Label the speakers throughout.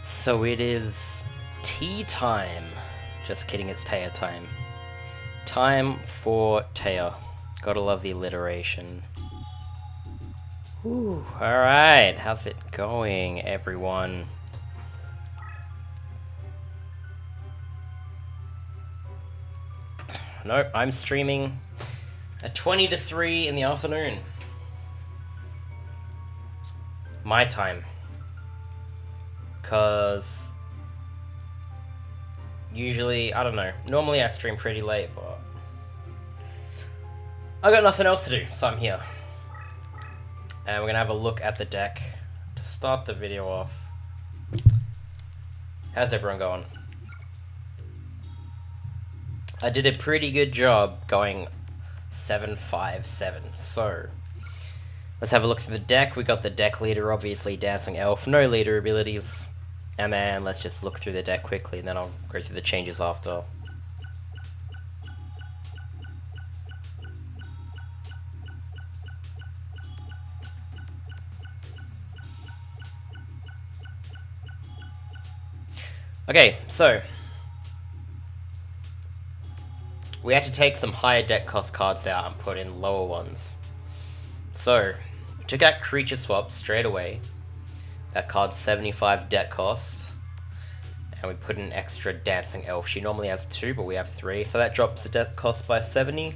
Speaker 1: So it is tea time. Just kidding, it's Taya time. Time for Taya. Gotta love the alliteration. Whew, alright, how's it going, everyone? Nope, I'm streaming at 20 to 3 in the afternoon. My time. Because usually, I don't know, normally I stream pretty late, but I got nothing else to do, so I'm here. And we're gonna have a look at the deck to start the video off. How's everyone going? I did a pretty good job going 7-5-7, so let's have a look through the deck. We got the deck leader, obviously Dancing Elf, no leader abilities. And then let's just look through the deck quickly, and then I'll go through the changes after. Okay, so we had to take some higher deck cost cards out and put in lower ones. So we took out Creature Swap straight away. That card's 75 deck cost. And we put an extra Dancing Elf. She normally has 2, but we have 3. So that drops the deck cost by 70.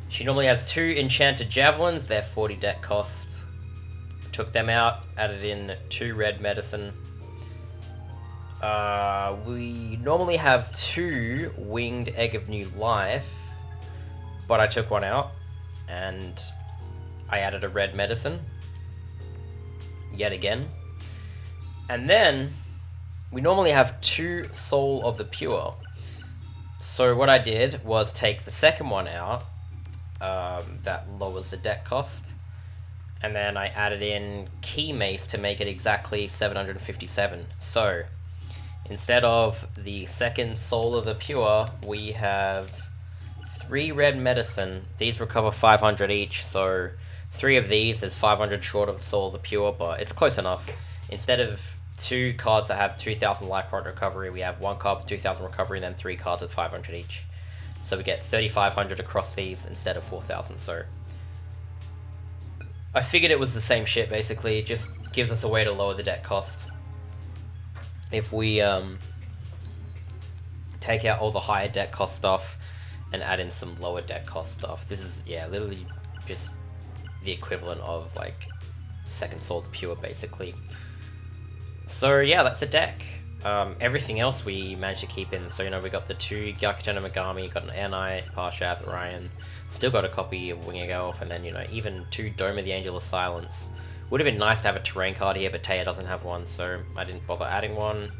Speaker 1: She normally has 2 Enchanted Javelins. They're 40 deck cost. Took them out. Added in 2 Red Medicine. We normally have 2 Winged Egg of New Life. But I took one out. And I added a Red Medicine. Yet again. And then we normally have 2 Soul of the Pure. So what I did was take the second one out. That lowers the deck cost. And then I added in Key Mace to make it exactly 757. So instead of the second Soul of the Pure, we have 3 Red Medicine. These recover 500 each, so 3 of these is 500 short of Soul of the Pure, but it's close enough. Instead of 2 cards that have 2,000 life point recovery, we have 1 card with 2,000 recovery and then 3 cards with 500 each. So we get 3,500 across these instead of 4,000, so I figured it was the same shit basically. It just gives us a way to lower the deck cost. If we take out all the higher deck cost stuff and add in some lower deck cost stuff, this is, yeah, literally just the equivalent of like second Soul Pure basically. So yeah, that's the deck. Everything else we managed to keep in. So, you know, we got the 2 Gyakuten Megami, got an Air Knight, Parshath, Orion, still got a copy of Winged Elf, and then, you know, even 2 Dome of the Angel of Silence. Would have been nice to have a terrain card here, but Taya doesn't have one, so I didn't bother adding one.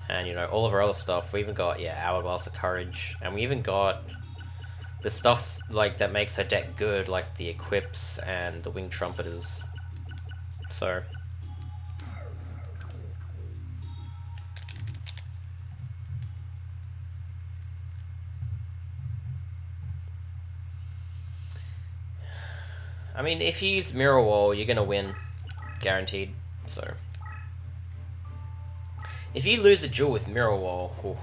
Speaker 1: And, you know, all of our other stuff, we even got, yeah, Hourglass of Courage, and we even got the stuff, like, that makes her deck good, like the Equips and the Winged Trumpeters. So I mean, if you use Mirror Wall, you're gonna win. Guaranteed. So if you lose a duel with Mirror Wall, oof,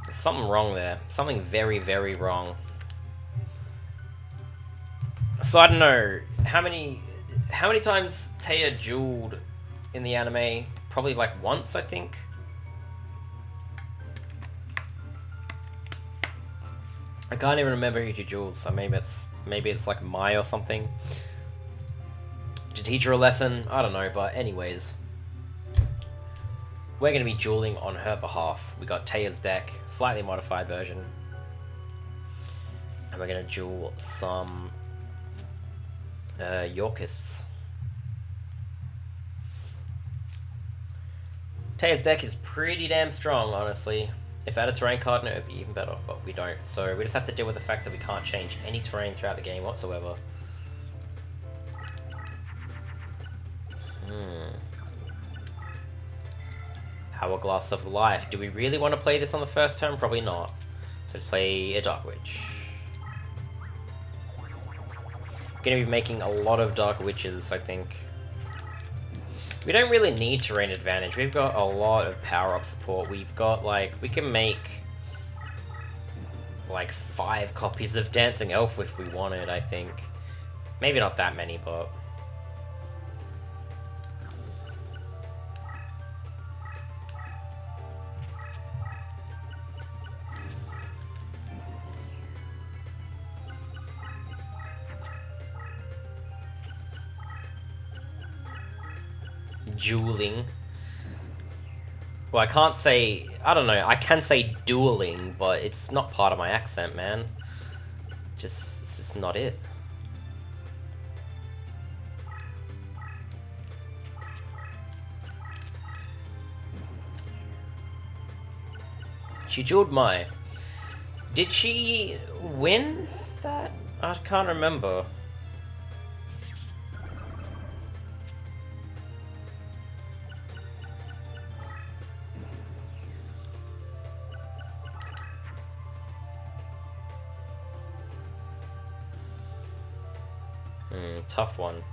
Speaker 1: there's something wrong there. Something very, very wrong. So I don't know how many times Taya dueled in the anime. Probably like once, I think. I can't even remember who she duels, so maybe it's like Mai or something. To teach her a lesson, I don't know, but anyways. We're going to be dueling on her behalf. We got Taya's deck, slightly modified version. And we're going to duel some Yorkists. Taya's deck is pretty damn strong, honestly. If I had a terrain card, no, it would be even better, but we don't. So we just have to deal with the fact that we can't change any terrain throughout the game whatsoever. Hourglass of Life. Do we really want to play this on the first turn? Probably not. So let's play a Dark Witch. Going to be making a lot of Dark Witches, I think. We don't really need terrain advantage. We've got a lot of power-up support. We've got, like, we can make, like, 5 copies of Dancing Elf if we wanted, I think. Maybe not that many, but... Dueling. Well, I can't say... I don't know. I can say dueling, but it's not part of my accent, man. It's just not it. She dueled Mai. Did she win that? I can't remember. Tough one.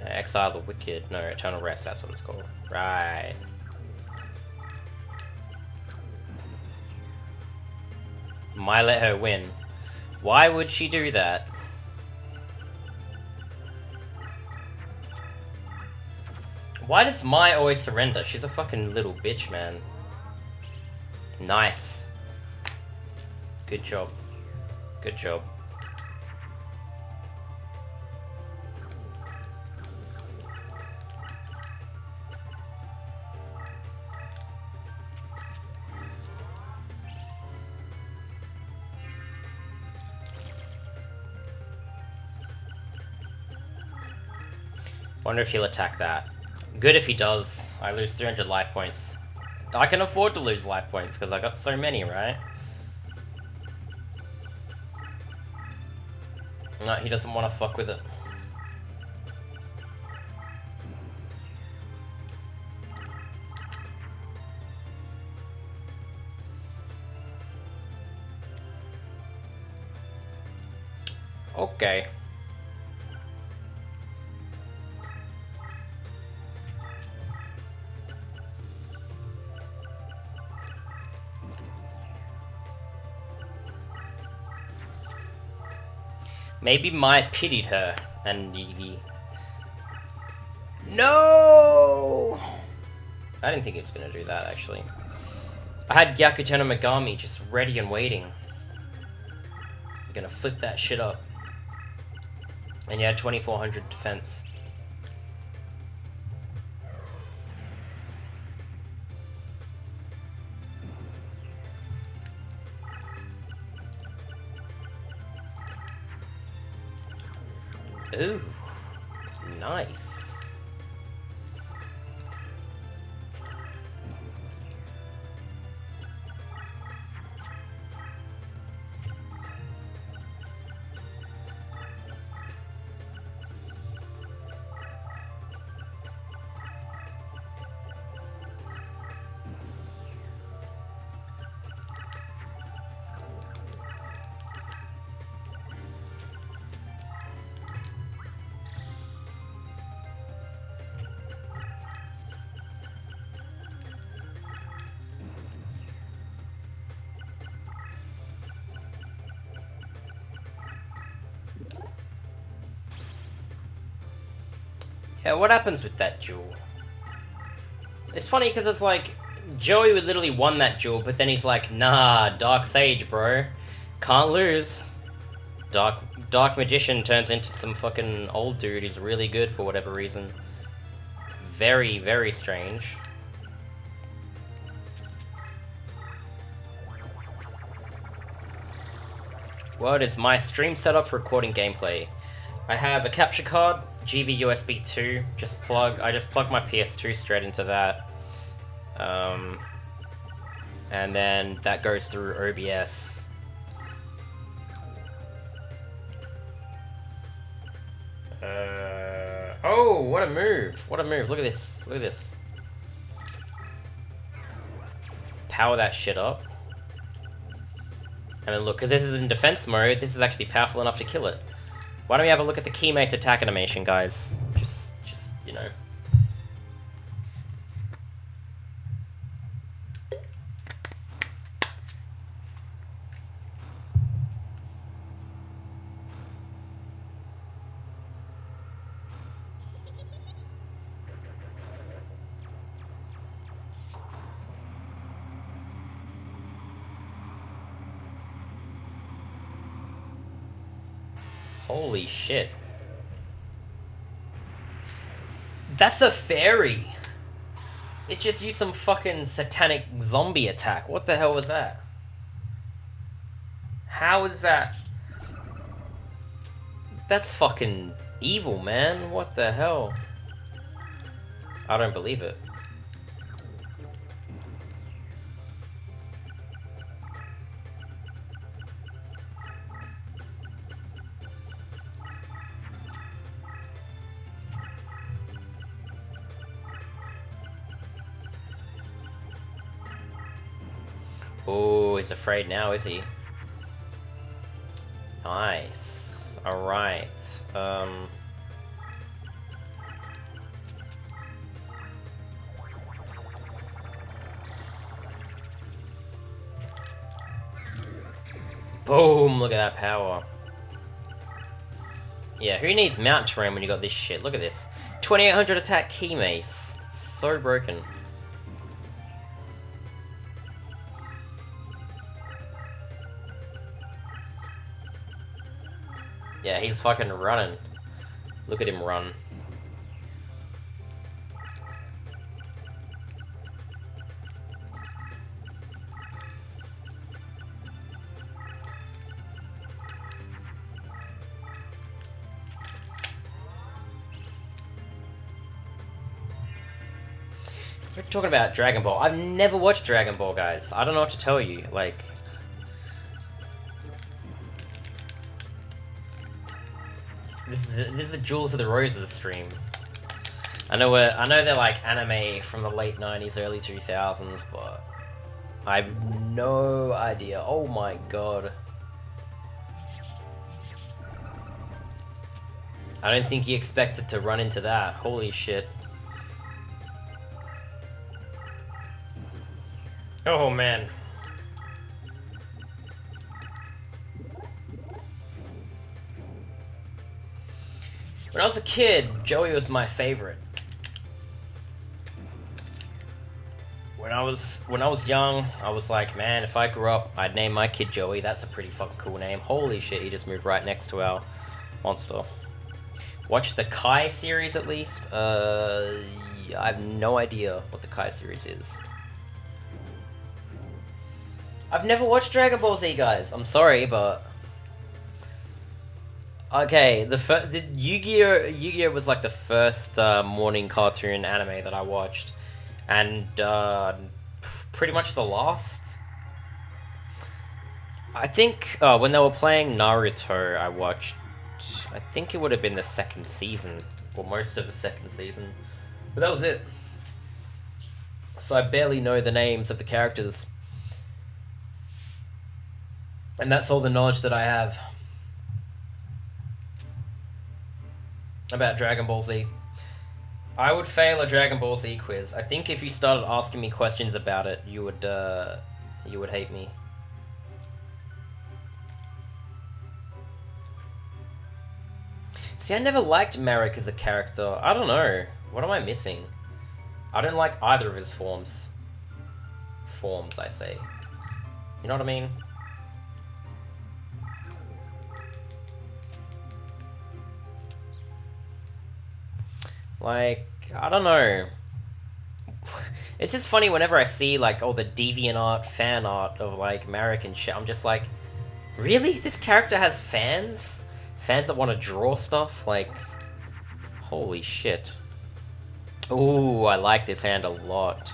Speaker 1: Exile the Wicked. No, Eternal Rest, that's what it's called. Right. Mai let her win. Why would she do that? Why does Mai always surrender? She's a fucking little bitch, man. Nice. Good job. Good job. Wonder if he'll attack that. Good if he does. I lose 300 life points. I can afford to lose life points because I got so many, right? No, he doesn't want to fuck with it. Okay. Maybe Mai pitied her, and No! I didn't think he was going to do that, actually. I had Gyakuten no Megami just ready and waiting. I'm going to flip that shit up. And you had 2400 defense. Ooh, nice. Yeah, what happens with that duel? It's funny because it's like, Joey would literally won that duel, but then he's like, nah, Dark Sage, bro. Can't lose. Dark Magician turns into some fucking old dude who's really good for whatever reason. Very, very strange. What is my stream setup for recording gameplay? I have a capture card, GV USB 2. I just plug my PS2 straight into that, and then that goes through OBS. Oh, what a move! What a move! Look at this! Look at this! Power that shit up. And then look, because this is in defense mode, this is actually powerful enough to kill it. Why don't we have a look at the key mace attack animation, guys? Just, you know. Holy shit. That's a fairy! It just used some fucking satanic zombie attack. What the hell was that? How is that? That's fucking evil, man. What the hell? I don't believe it. Oh, he's afraid now, is he? Nice. Alright. Boom! Look at that power. Yeah, who needs mountain terrain when you got this shit? Look at this. 2800 attack key mace. So broken. Yeah, he's fucking running. Look at him run. We're talking about Dragon Ball. I've never watched Dragon Ball, guys. I don't know what to tell you. Like... This is a Jewels of the Roses stream. I know they're like anime from the late 90s, early 2000s, but I have no idea. Oh my god. I don't think he expected to run into that. Holy shit. Oh man. When I was a kid, Joey was my favorite. When I was young, I was like, man, if I grew up, I'd name my kid Joey. That's a pretty fucking cool name. Holy shit, he just moved right next to our monster. Watch the Kai series at least. I have no idea what the Kai series is. I've never watched Dragon Ball Z, guys. I'm sorry, but... Okay, the Yu-Gi-Oh was like the first morning cartoon anime that I watched, and pretty much the last. I think when they were playing Naruto, I watched. I think it would have been the second season, or most of the second season, but that was it. So I barely know the names of the characters, and that's all the knowledge that I have about Dragon Ball Z. I would fail a Dragon Ball Z quiz. I think if you started asking me questions about it, you would hate me. See, I never liked Marek as a character. I don't know. What am I missing? I don't like either of his forms. Forms, I say. You know what I mean? Like, I don't know. It's just funny whenever I see, like, all the DeviantArt fan art of, like, Marek and shit. I'm just like, really? This character has fans? Fans that want to draw stuff? Like, holy shit. Ooh, I like this hand a lot.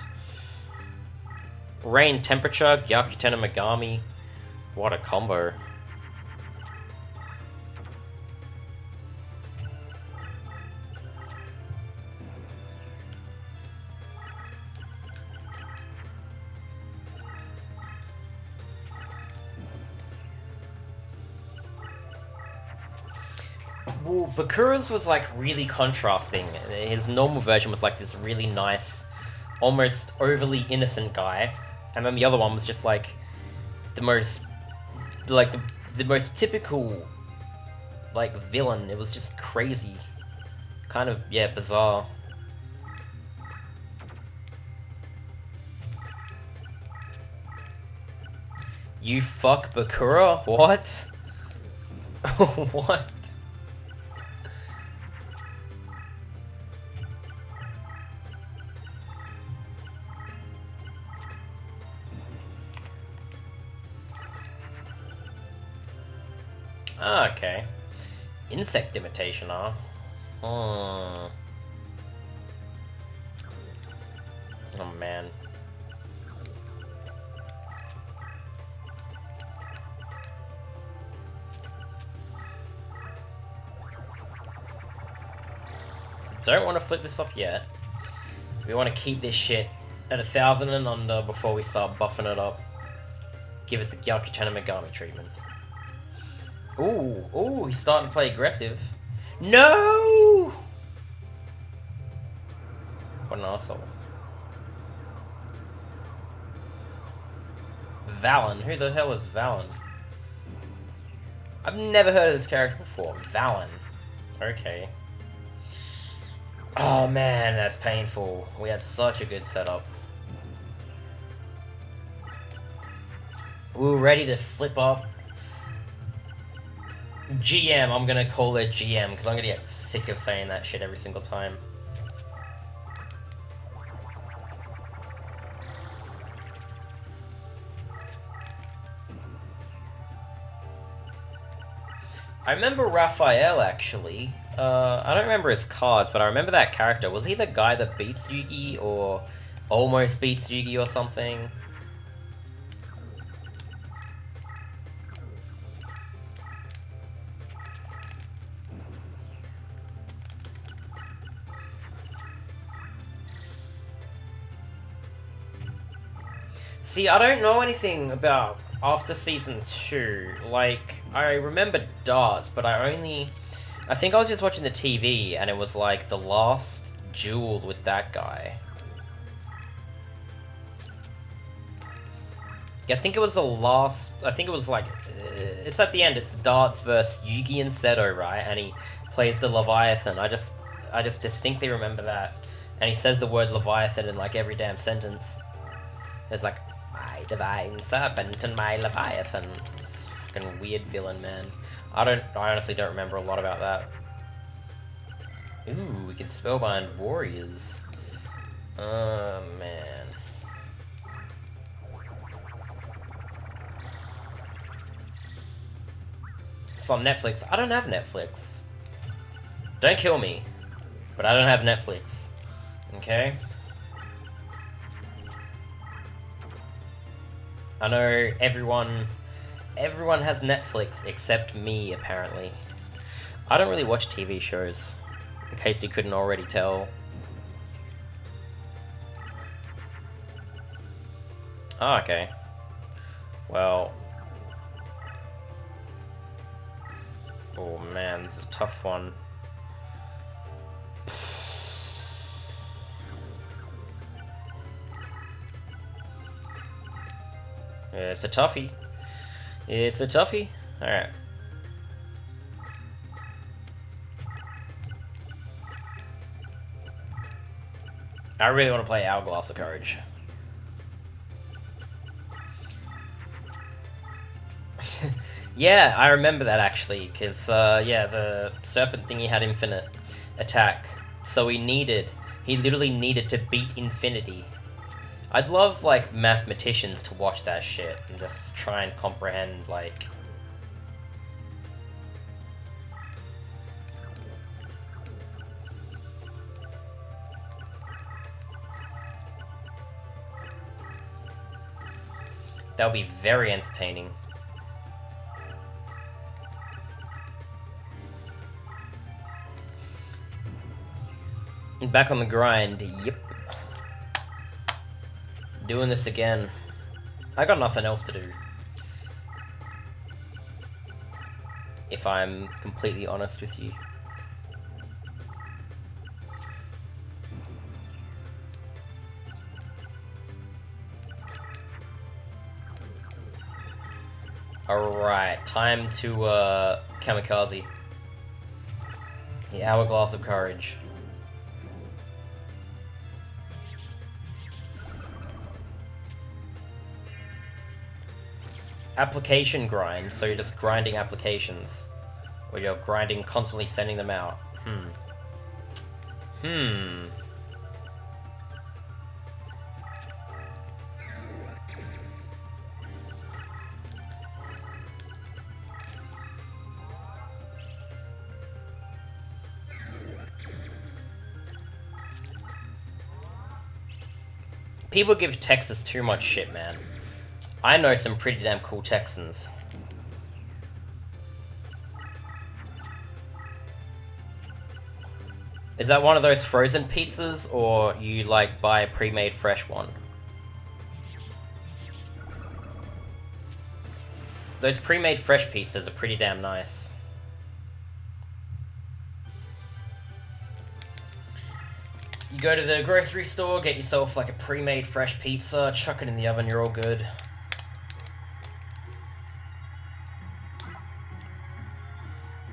Speaker 1: Rain Temperature, Gyakuten and Megami. What a combo. Well, Bakura's was like really contrasting. His normal version was like this really nice, almost overly innocent guy, and then the other one was just like the most, like the most typical, like villain. It was just crazy, kind of bizarre. You fuck Bakura? What? What? Ah, okay. Insect imitation, huh? Oh man. Don't want to flip this up yet. We want to keep this shit at 1,000 and under before we start buffing it up. Give it the Gyakutana Megami treatment. Ooh, he's starting to play aggressive. No! What an asshole. Valen. Who the hell is Valen? I've never heard of this character before. Valen. Okay. Oh man, that's painful. We had such a good setup. We were ready to flip up. GM, I'm gonna call it GM, because I'm gonna get sick of saying that shit every single time. I remember Raphael, actually. I don't remember his cards, but I remember that character. Was he the guy that beats Yugi, or almost beats Yugi or something? See, I don't know anything about after season 2. Like, I remember darts, but I think I was just watching the TV, and it was like the last duel with that guy. Yeah, I think it was the last. I think it was like, it's at the end. It's darts versus Yugi and Seto, right? And he plays the Leviathan. I just distinctly remember that, and he says the word Leviathan in like every damn sentence. It's like, my divine serpent and my Leviathan. It's a fucking weird villain, man. I honestly don't remember a lot about that. Ooh, we can spellbind warriors. Oh, man. It's on Netflix. I don't have Netflix. Don't kill me. But I don't have Netflix. Okay? I know everyone has Netflix except me, apparently. I don't really watch TV shows, in case you couldn't already tell. Oh, okay. Well. Oh man, this is a tough one. It's a toughie. It's a toughie. Alright. I really want to play Hourglass of Courage. Yeah, I remember that actually, because, yeah, the serpent thingy had infinite attack. So he literally needed to beat infinity. I'd love, like, mathematicians to watch that shit and just try and comprehend, like... That would be very entertaining. And back on the grind, yep. Doing this again. I got nothing else to do. If I'm completely honest with you. Alright, time to kamikaze. The Hourglass of Courage. Application grind, so you're just grinding applications. Or you're grinding, constantly sending them out. People give Texas too much shit, man. I know some pretty damn cool Texans. Is that one of those frozen pizzas, or you like buy a pre-made fresh one? Those pre-made fresh pizzas are pretty damn nice. You go to the grocery store, get yourself like a pre-made fresh pizza, chuck it in the oven, you're all good.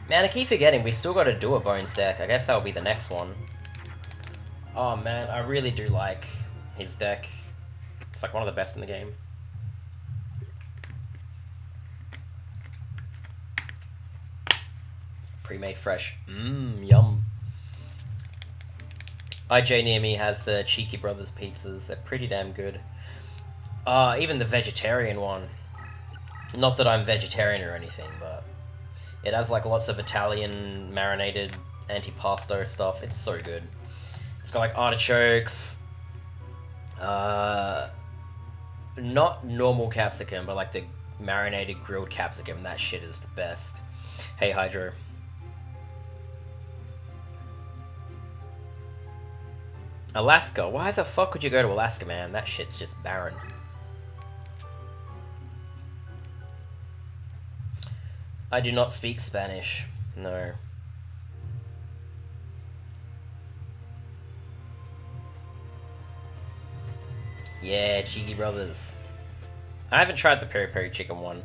Speaker 1: Man, I keep forgetting, we still gotta do a Bones deck. I guess that'll be the next one. Oh man, I really do like his deck. It's like one of the best in the game. Pre-made fresh. Yum. IJ near me has the Cheeky Brothers pizzas. They're pretty damn good. Even the vegetarian one. Not that I'm vegetarian or anything, but it has like lots of Italian marinated antipasto stuff. It's so good. It's got like artichokes. Not normal capsicum, but like the marinated grilled capsicum. That shit is the best. Hey, Hydro. Alaska. Why the fuck would you go to Alaska, man? That shit's just barren. I do not speak Spanish. No. Yeah, Cheeky Brothers. I haven't tried the peri peri chicken one.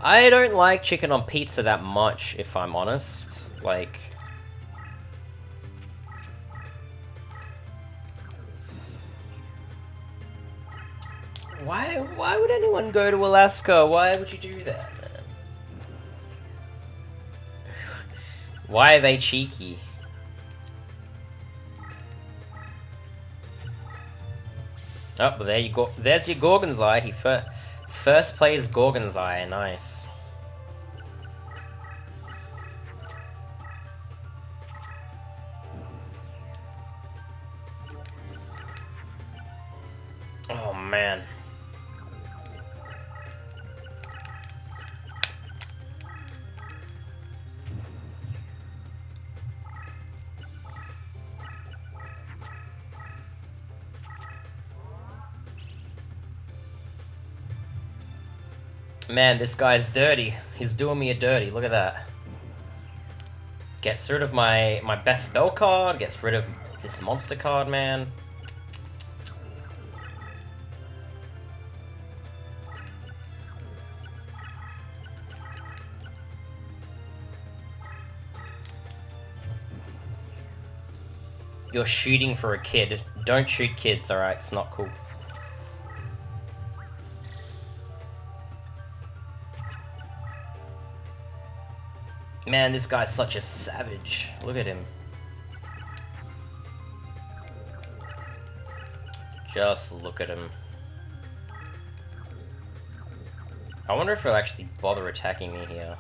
Speaker 1: I don't like chicken on pizza that much, if I'm honest. Like... Why would anyone go to Alaska? Why would you do that, man? Why are they cheeky? Oh, well, there you go. There's your Gorgon's Eye. He first plays Gorgon's Eye. Nice. Oh, man. Man, this guy's dirty. He's doing me a dirty. Look at that. Gets rid of my best spell card. Gets rid of this monster card, man. You're shooting for a kid. Don't shoot kids, alright? It's not cool. Man, this guy's such a savage. Look at him. Just look at him. I wonder if he'll actually bother attacking me here.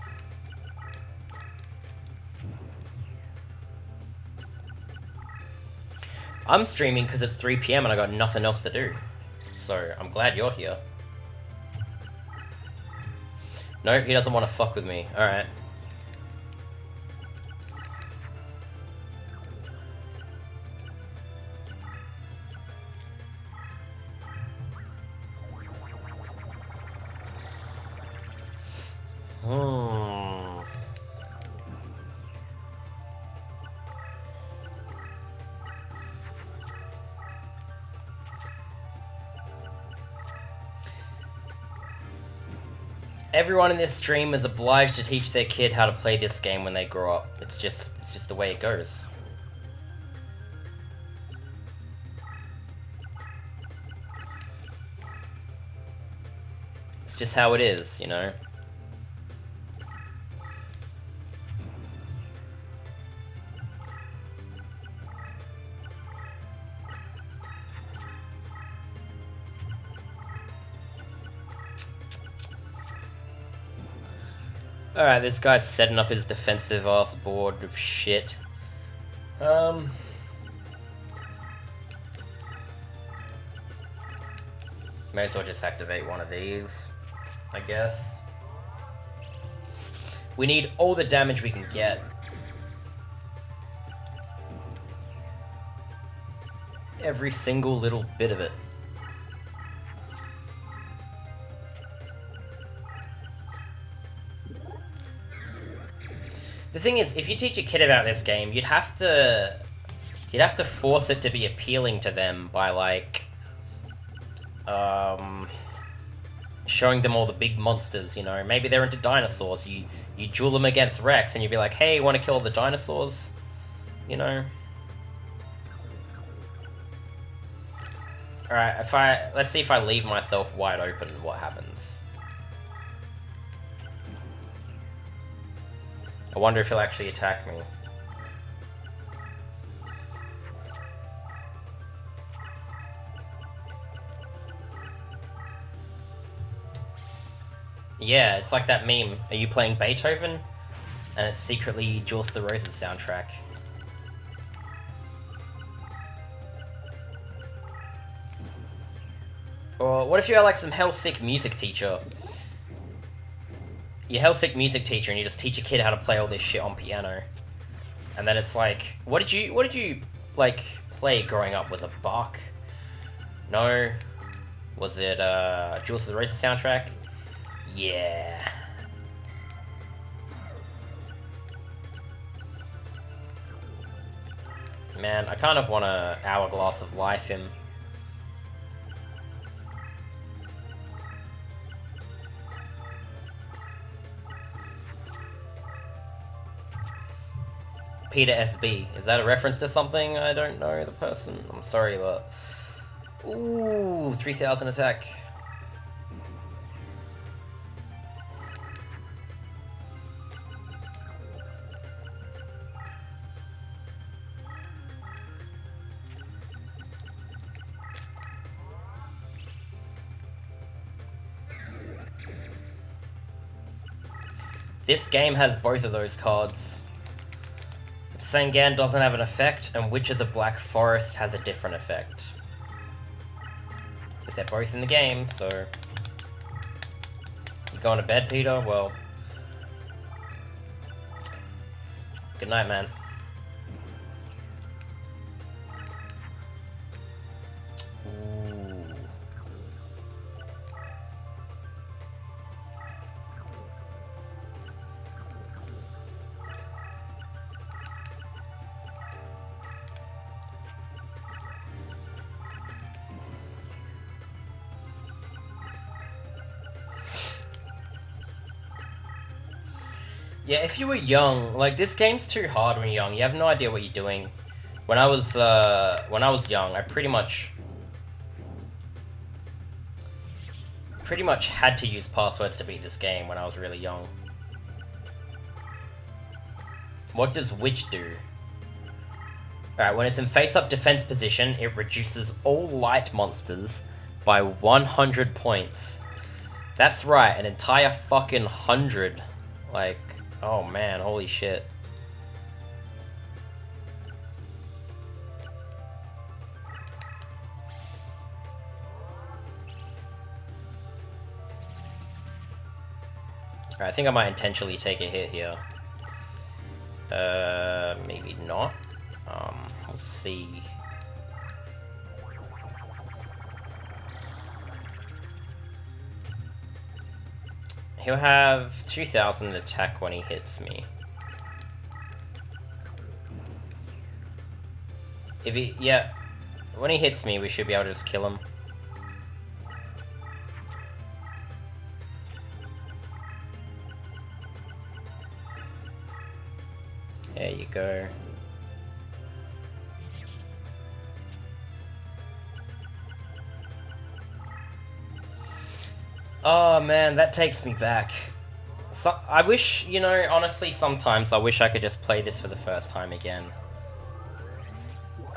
Speaker 1: I'm streaming because it's 3 PM and I got nothing else to do. So, I'm glad you're here. Nope, he doesn't want to fuck with me. Alright. Everyone in this stream is obliged to teach their kid how to play this game when they grow up. It's just the way it goes. It's just how it is, you know? Alright, this guy's setting up his defensive ass board of shit. May as well just activate one of these, I guess. We need all the damage we can get. Every single little bit of it. The thing is, if you teach a kid about this game, you'd have to force it to be appealing to them by like showing them all the big monsters, you know. Maybe they're into dinosaurs. You duel them against Rex and you'd be like, "Hey, want to kill the dinosaurs?" You know. All right, let's see if I leave myself wide open, what happens. I wonder if he'll actually attack me. Yeah, it's like that meme. Are you playing Beethoven? And it's secretly Jules the Rose's soundtrack. Or what if you had like some hell-sick music teacher? You're hell-sick music teacher and you just teach a kid how to play all this shit on piano. And then it's like, what did you like play growing up? Was it Bach? No. Was it Jules the Rose's soundtrack? Yeah. Man, I kind of want a Hourglass of Life him. Peter SB. Is that a reference to something? I don't know the person. I'm sorry, but... Ooh, 3000 attack. This game has both of those cards. Sangan doesn't have an effect, and Witch of the Black Forest has a different effect. But they're both in the game, so... You going to bed, Peter? Well... Good night, man. Ooh. Yeah, if you were young, like, this game's too hard when you're young. You have no idea what you're doing. When I was young, I pretty much had to use passwords to beat this game when I was really young. What does Witch do? Alright, when it's in face-up defense position, it reduces all light monsters by 100 points. That's right, an entire fucking 100. Like... Oh man, holy shit. Alright, I think I might intentionally take a hit here. Maybe not. We'll see. He'll have 2000 attack when he hits me. If he, yeah, when he hits me, we should be able to just kill him. go. Oh man, that takes me back. So, I wish, you know, honestly, sometimes I wish I could just play this for the first time again.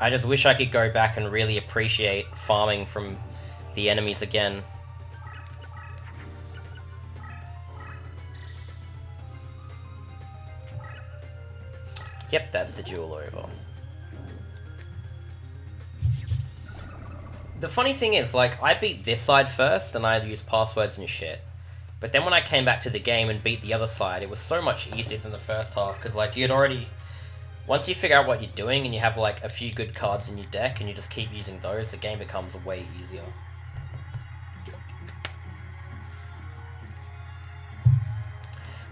Speaker 1: I just wish I could go back and really appreciate farming from the enemies again. Yep, that's the duel over. The funny thing is, like, I beat this side first, and I used passwords and shit. But then when I came back to the game and beat the other side, it was so much easier than the first half, because, like, you'd already... Once you figure out what you're doing, and you have, like, a few good cards in your deck, and you just keep using those, the game becomes way easier.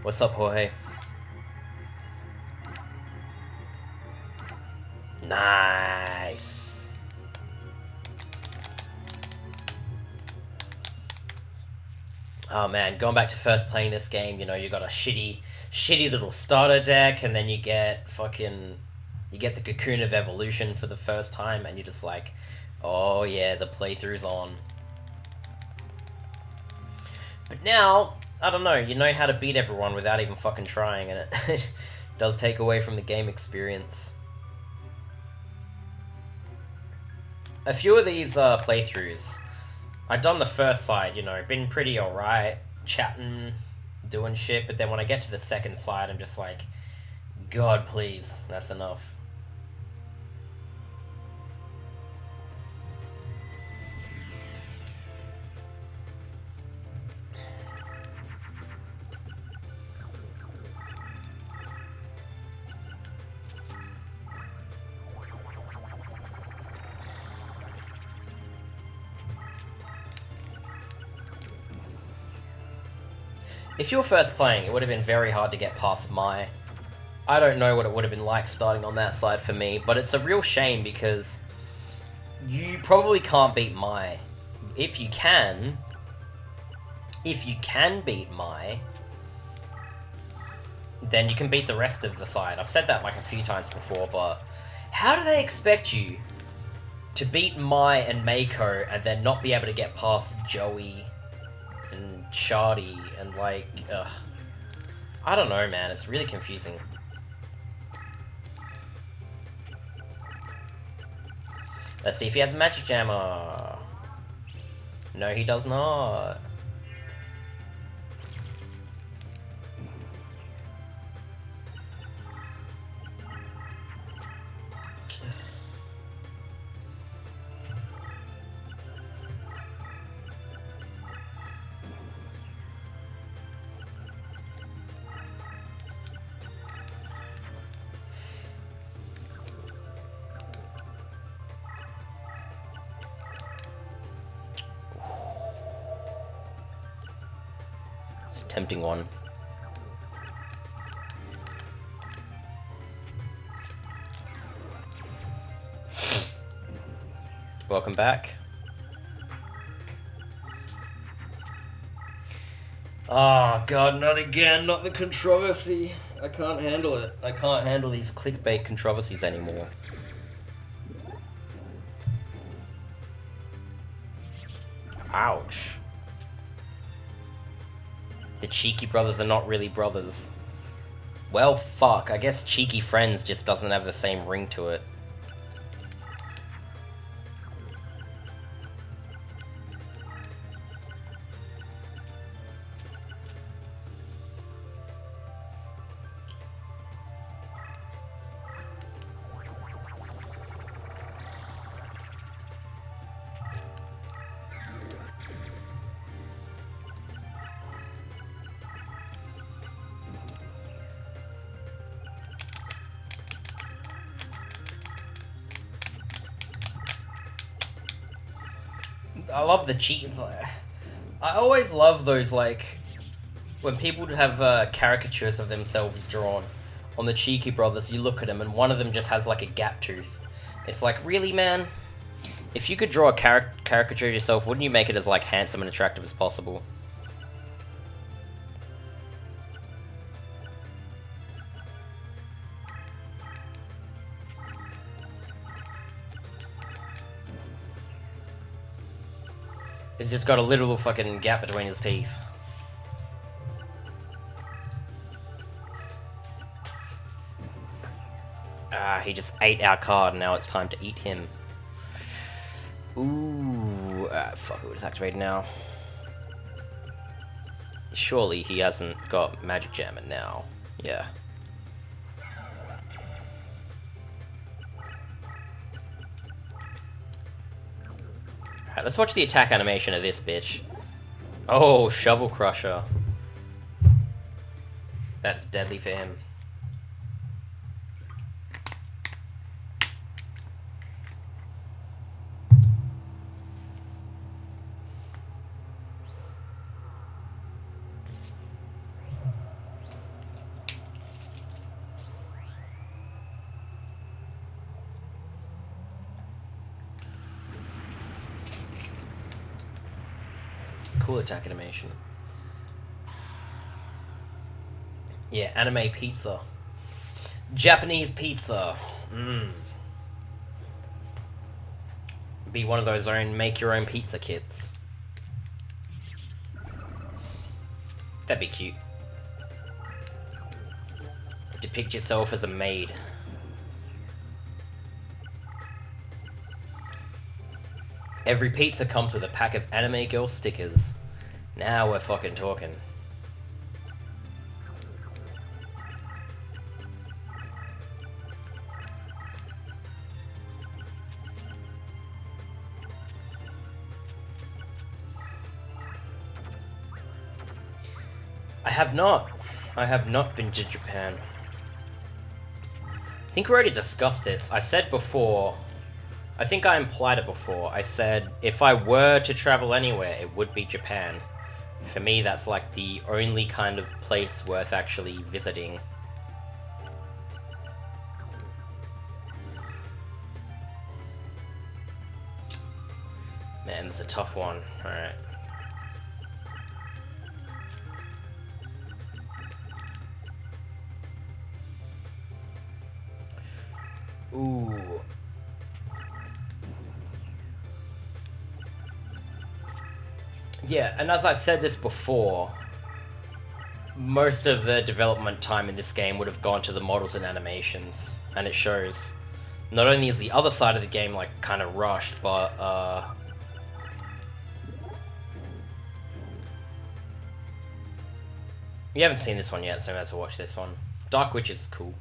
Speaker 1: What's up, Jorge? Nice! Oh man, going back to first playing this game, you know, you got a shitty little starter deck, and then you get the Cocoon of Evolution for the first time, and you're just like, oh yeah, the playthrough's on. But now, I don't know, you know how to beat everyone without even fucking trying, and it does take away from the game experience. A few of these playthroughs, I'd done the first side, you know, been pretty alright, chatting, doing shit, but then when I get to the second side, I'm just like, God, please, that's enough. If you were first playing, it would have been very hard to get past Mai. I don't know what it would have been like starting on that side for me, but it's a real shame because you probably can't beat Mai. If you can beat Mai, then you can beat the rest of the side. I've said that like a few times before, but how do they expect you to beat Mai and Mako and then not be able to get past Joey and Shardy and like, ugh. I don't know, man. It's really confusing. Let's see if he has Magic Jammer. No, he does not. Tempting one. Welcome back. Oh god, not again, not the controversy. I can't handle it. I can't handle these clickbait controversies anymore. Ouch. The Cheeky brothers are not really brothers. Well, fuck. I guess Cheeky Friends just doesn't have the same ring to it. I love the cheat. I always love those, like, when people have caricatures of themselves drawn on the Cheeky brothers. You look at them and one of them just has like a gap tooth. It's like, really, man? If you could draw a caricature of yourself, wouldn't you make it as like handsome and attractive as possible? He's just got a literal fucking gap between his teeth. Ah, he just ate our card, and now it's time to eat him. Ooh, fuck, it was activated now. Surely he hasn't got Magic Jamming now. Yeah. Alright, let's watch the attack animation of this bitch. Oh, Shovel Crusher. That's deadly for him. Cool attack animation. Yeah, anime pizza. Japanese pizza. Be one of those make your own pizza kits. That'd be cute. Depict yourself as a maid. Every pizza comes with a pack of anime girl stickers. Now we're fucking talking. I have not been to Japan. I think we already discussed this. I said before, I think I implied it before. I said if I were to travel anywhere, it would be Japan. For me, that's like the only kind of place worth actually visiting. Man, this is a tough one. Alright. Ooh. Yeah, and as I've said this before, most of the development time in this game would have gone to the models and animations, and it shows. Not only is the other side of the game like kind of rushed, but we haven't seen this one yet, so we might as well watch this one. Dark Witch is cool.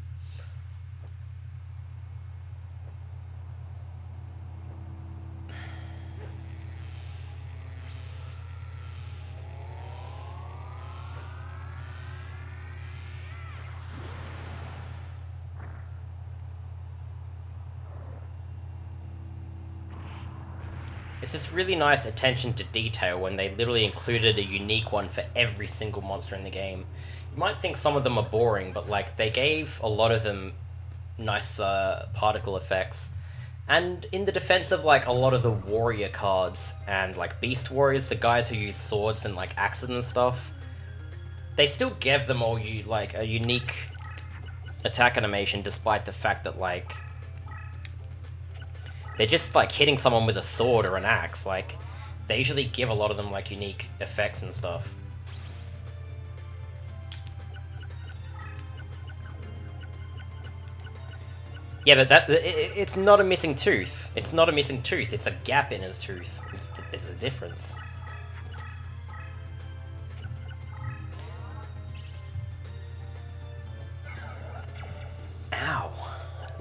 Speaker 1: It's this really nice attention to detail when they literally included a unique one for every single monster in the game. You might think some of them are boring, but like they gave a lot of them nice particle effects. And in the defense of like a lot of the warrior cards and like beast warriors, the guys who use swords and like axes and stuff, they still gave them all like a unique attack animation, despite the fact that like they're just like hitting someone with a sword or an axe. Like they usually give a lot of them like unique effects and stuff. Yeah, but it's not a missing tooth. It's not a missing tooth. It's a gap in his tooth. It's a difference. Ow.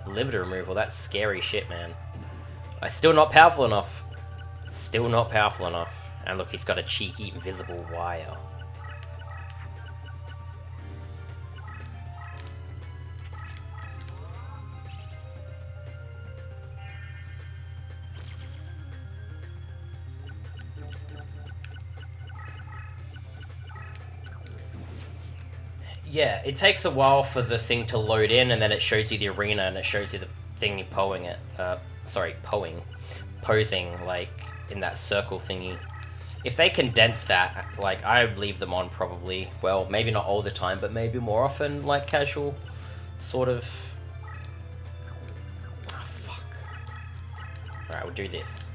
Speaker 1: Limiter removal. That's scary shit, man. I'm still not powerful enough. Still not powerful enough. And look, he's got a cheeky invisible wire. Yeah, it takes a while for the thing to load in, and then it shows you the arena, and it shows you the thing you're posing, like, in that circle thingy. If they condense that, like, I would leave them on probably. Well, maybe not all the time, but maybe more often, like, casual, sort of. Oh, fuck. Alright, we'll do this.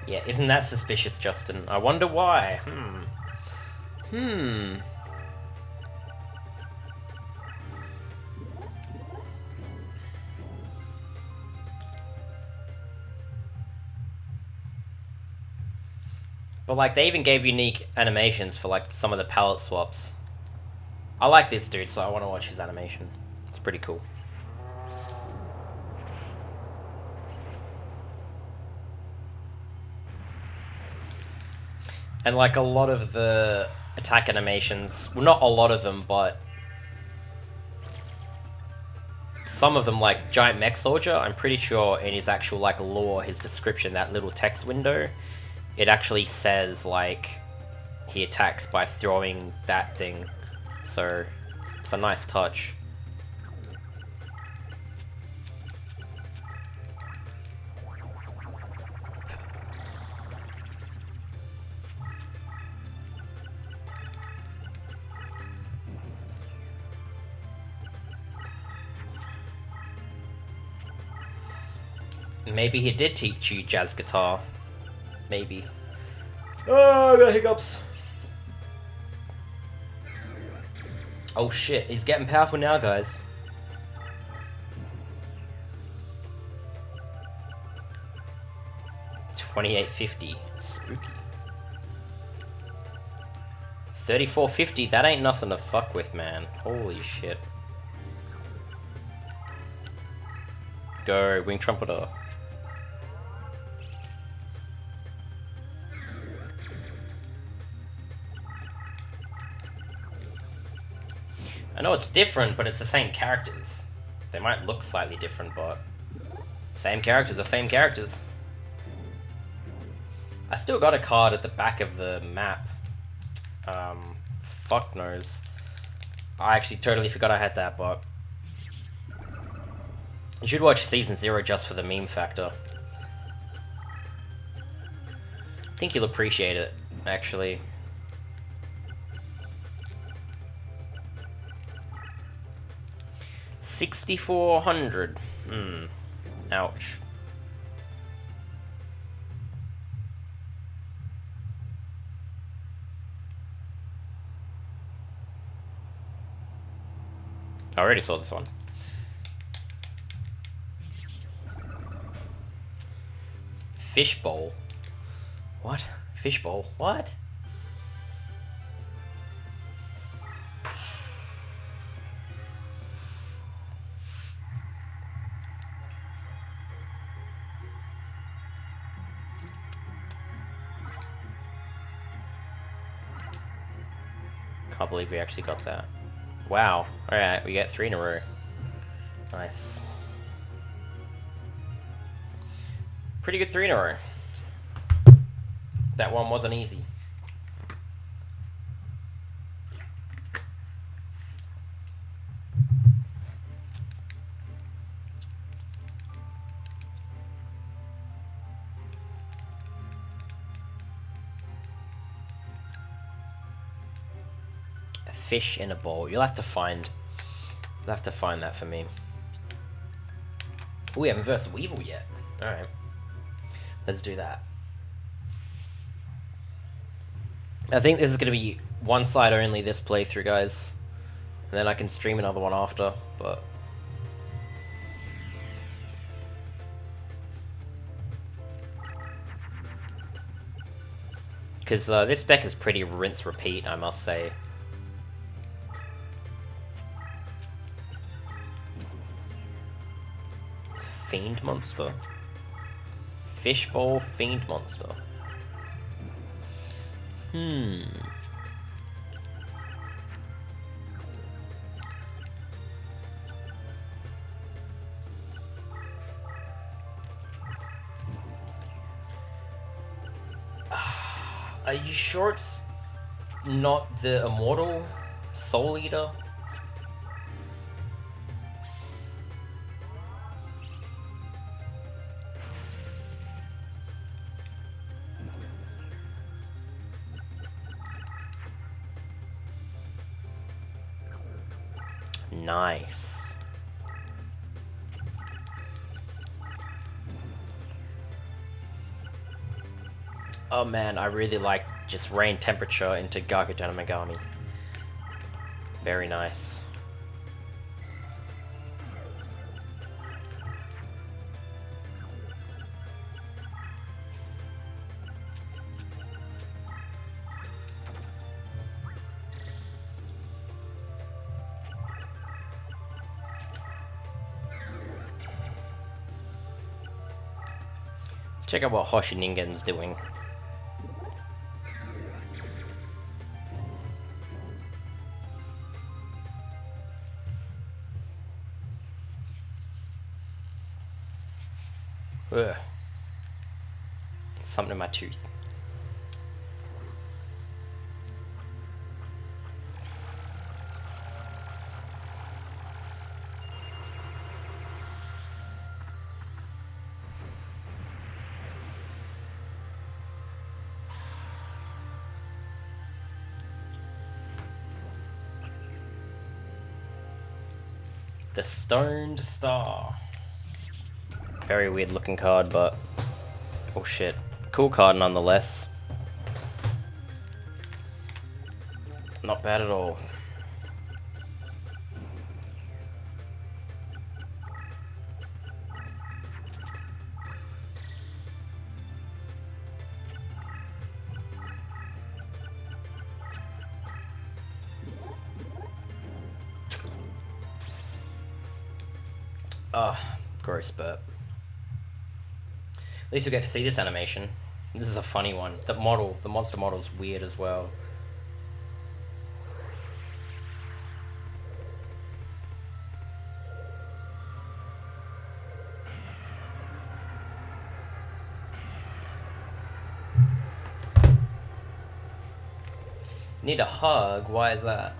Speaker 1: Yeah, isn't that suspicious, Justin? I wonder why. But like, they even gave unique animations for like some of the palette swaps. I like this dude, so I want to watch his animation. It's pretty cool. And like a lot of the attack animations, well, not a lot of them, but some of them, like Giant Mech Soldier, I'm pretty sure in his actual like lore, his description, that little text window, it actually says like he attacks by throwing that thing. So it's a nice touch. Maybe he did teach you jazz guitar. Maybe. Oh, I got hiccups. Oh shit, he's getting powerful now, guys. $28.50. Spooky. $34.50. That ain't nothing to fuck with, man. Holy shit. Go, Wing Trumpeter. I know it's different, but it's the same characters. They might look slightly different, but same characters are same characters. I still got a card at the back of the map. Fuck knows. I actually totally forgot I had that, but you should watch Season 0 just for the meme factor. I think you'll appreciate it, actually. $6,400. Ouch. I already saw this one. Fishbowl. What? Fishbowl? What? Can't believe we actually got that. Wow. Alright, we get 3 in a row. Nice. Pretty good 3 in a row. That one wasn't easy. A fish in a bowl. You'll have to find that for me. We haven't versed Weevil yet. Alright. Let's do that. I think this is going to be one side only this playthrough, guys. And then I can stream another one after, but... Because this deck is pretty rinse-repeat, I must say. It's a Fiend Monster. Fishbowl Fiend Monster. Are you sure it's not the Immortal Soul Eater? Nice. Oh man, I really like just rain temperature into Gargajana Megami. Very nice. Let's check out what Hoshi Ningen's doing. Ugh. Something in my tooth. The Stoned Star. Very weird looking card, but oh shit. Cool card nonetheless. Not bad at all. Ah, gross burp. At least we get to see this animation. This is a funny one. The monster model's weird as well. Need a hug? Why is that?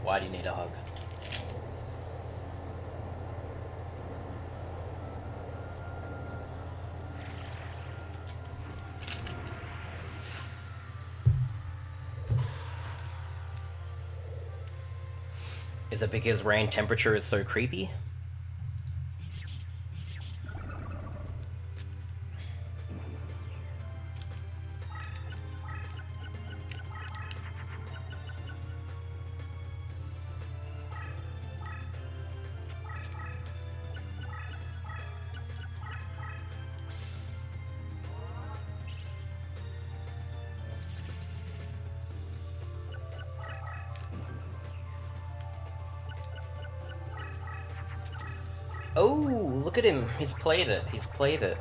Speaker 1: Why do you need a hug? Is it because rain temperature is so creepy? Oh, look at him. He's played it. He's played it.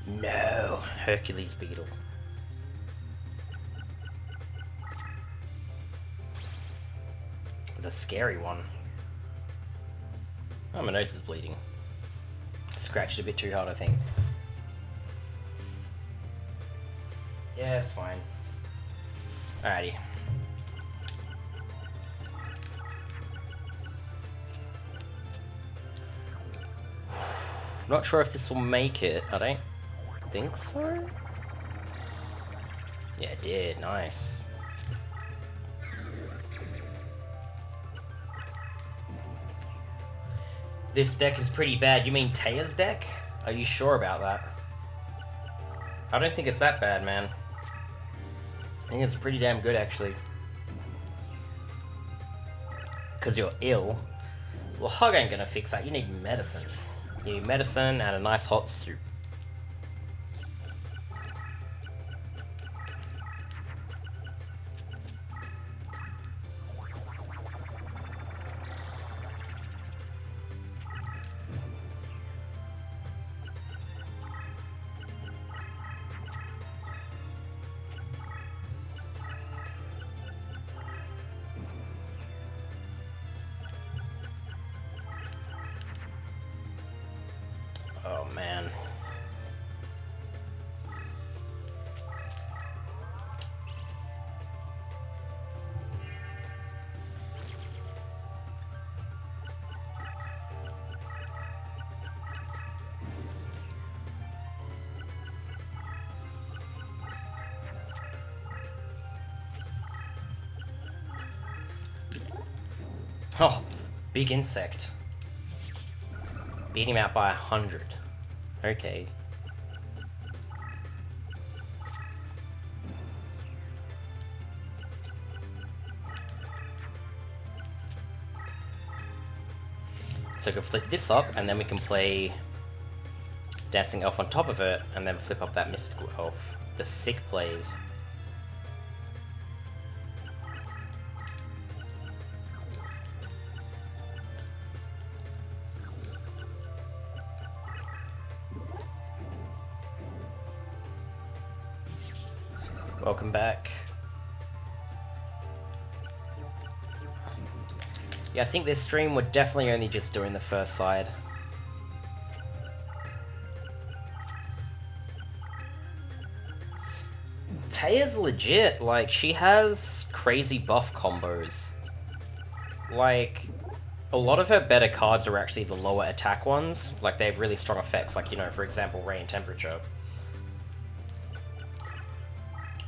Speaker 1: No, Hercules Beetle. It's a scary one. Oh, my nose is bleeding. Scratched a bit too hard, I think. Yeah, it's fine. Alrighty. Not sure if this will make it. I don't think so. Yeah, it did. Nice. This deck is pretty bad. You mean Taya's deck? Are you sure about that? I don't think it's that bad, man. I think it's pretty damn good, actually. Because you're ill. Well, hug ain't gonna fix that. You need medicine. You need medicine and a nice hot soup. Oh, man. Oh, big insect. Beat him out by 100. Okay. So we can flip this up, and then we can play Dancing Elf on top of it, and then flip up that Mystical Elf. The sick plays. Welcome back. Yeah, I think this stream we're definitely only just doing the first side. Taya's legit, like, she has crazy buff combos. Like, a lot of her better cards are actually the lower attack ones. Like, they have really strong effects, like, you know, for example, Rain Temperature.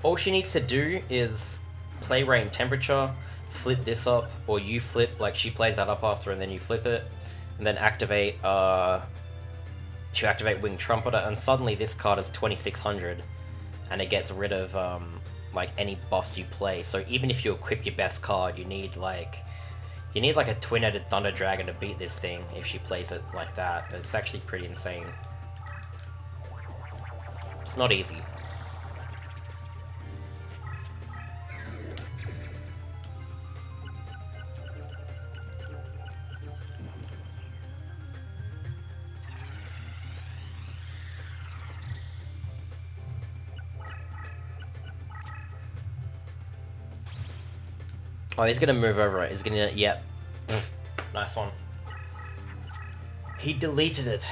Speaker 1: All she needs to do is play Rain Temperature, flip this up, or you flip, like, she plays that up after and then you flip it, and then activate, she'll activate Winged Trumpeter, and suddenly this card is 2600. And it gets rid of, like, any buffs you play. So even if you equip your best card, you need like a twin-headed Thunder Dragon to beat this thing if she plays it like that. It's actually pretty insane. It's not easy. Oh, he's gonna move over it. He's gonna... Yep. Nice one. He deleted it.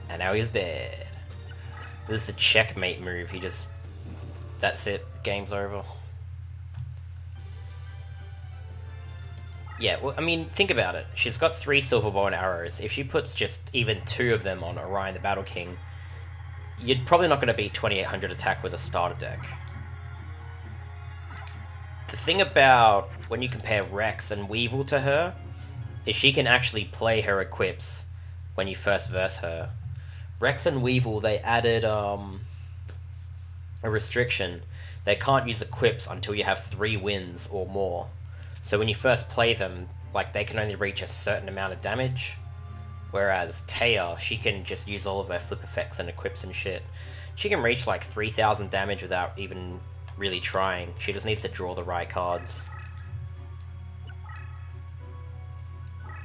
Speaker 1: And now he's dead. This is the checkmate move. He just... That's it. Game's over. Yeah, well, I mean, think about it. She's got 3 Silver Bow and Arrows. If she puts just even 2 of them on Orion the Battle King, you're probably not going to beat 2800 attack with a starter deck. The thing about when you compare Rex and Weevil to her is she can actually play her equips when you first verse her. Rex and Weevil, they added a restriction. They can't use equips until you have 3 wins or more. So when you first play them, like, they can only reach a certain amount of damage. Whereas Taya, she can just use all of her flip effects and equips and shit. She can reach like 3000 damage without even really trying. She just needs to draw the right cards.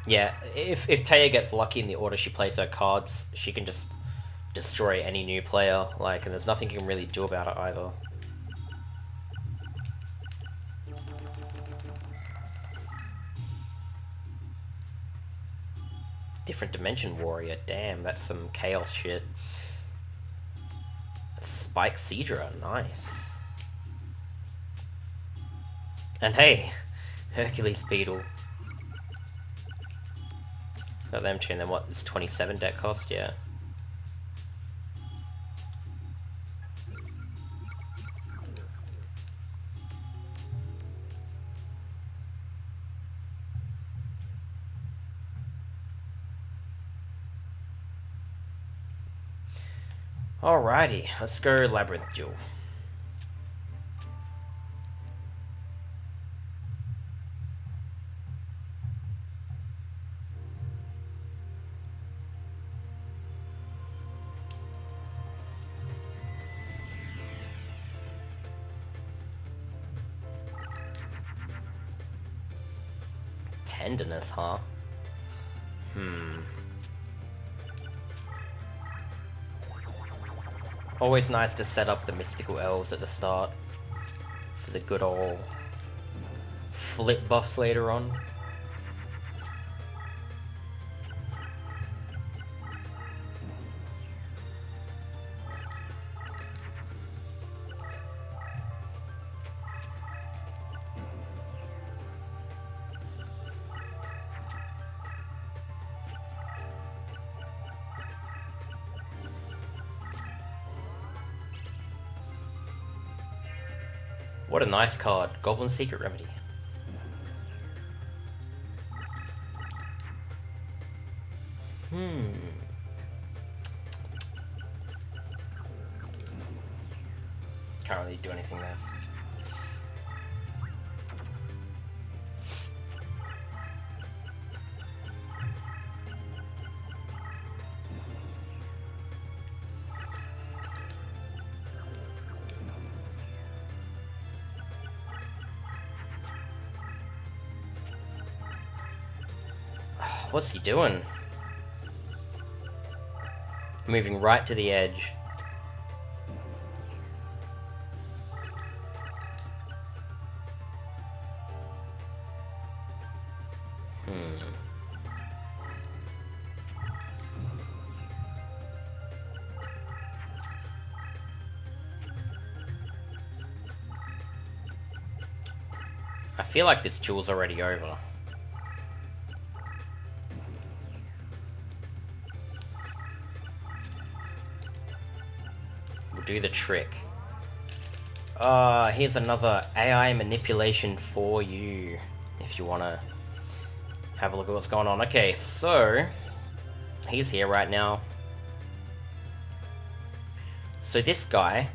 Speaker 1: Yeah, if Taya gets lucky in the order she plays her cards, she can just destroy any new player. Like, and there's nothing you can really do about it either. Different Dimension Warrior, damn, that's some chaos shit. Spike Seadra, nice. And hey, Hercules Beetle. Got them two, and then what, it's 27 deck cost, yeah. Alrighty, let's go Labyrinth Duel. Tenderness, huh? Always nice to set up the Mystical Elves at the start for the good old flip buffs later on. What a nice card. Goblin Secret Remedy. Can't really do anything there. What's he doing? Moving right to the edge. I feel like this duel's already over. We'll do the trick. Here's another AI manipulation for you, if you want to have a look at what's going on. Okay, so he's here right now. So this guy,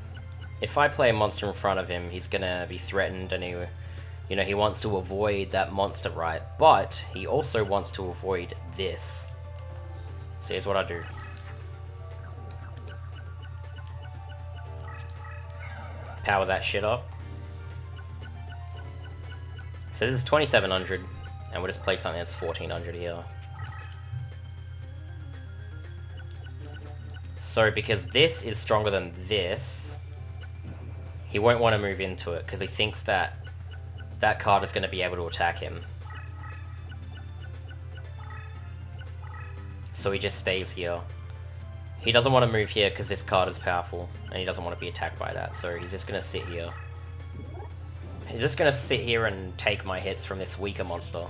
Speaker 1: if I play a monster in front of him, he's gonna be threatened, and he wants to avoid that monster, right? But he also wants to avoid this. So here's what I do. Power that shit up. So this is 2700, and we'll just play something that's 1400 here. So because this is stronger than this, he won't want to move into it because he thinks that that card is going to be able to attack him. So he just stays here. He doesn't want to move here because this card is powerful, and he doesn't want to be attacked by that, so he's just going to sit here. He's just going to sit here and take my hits from this weaker monster.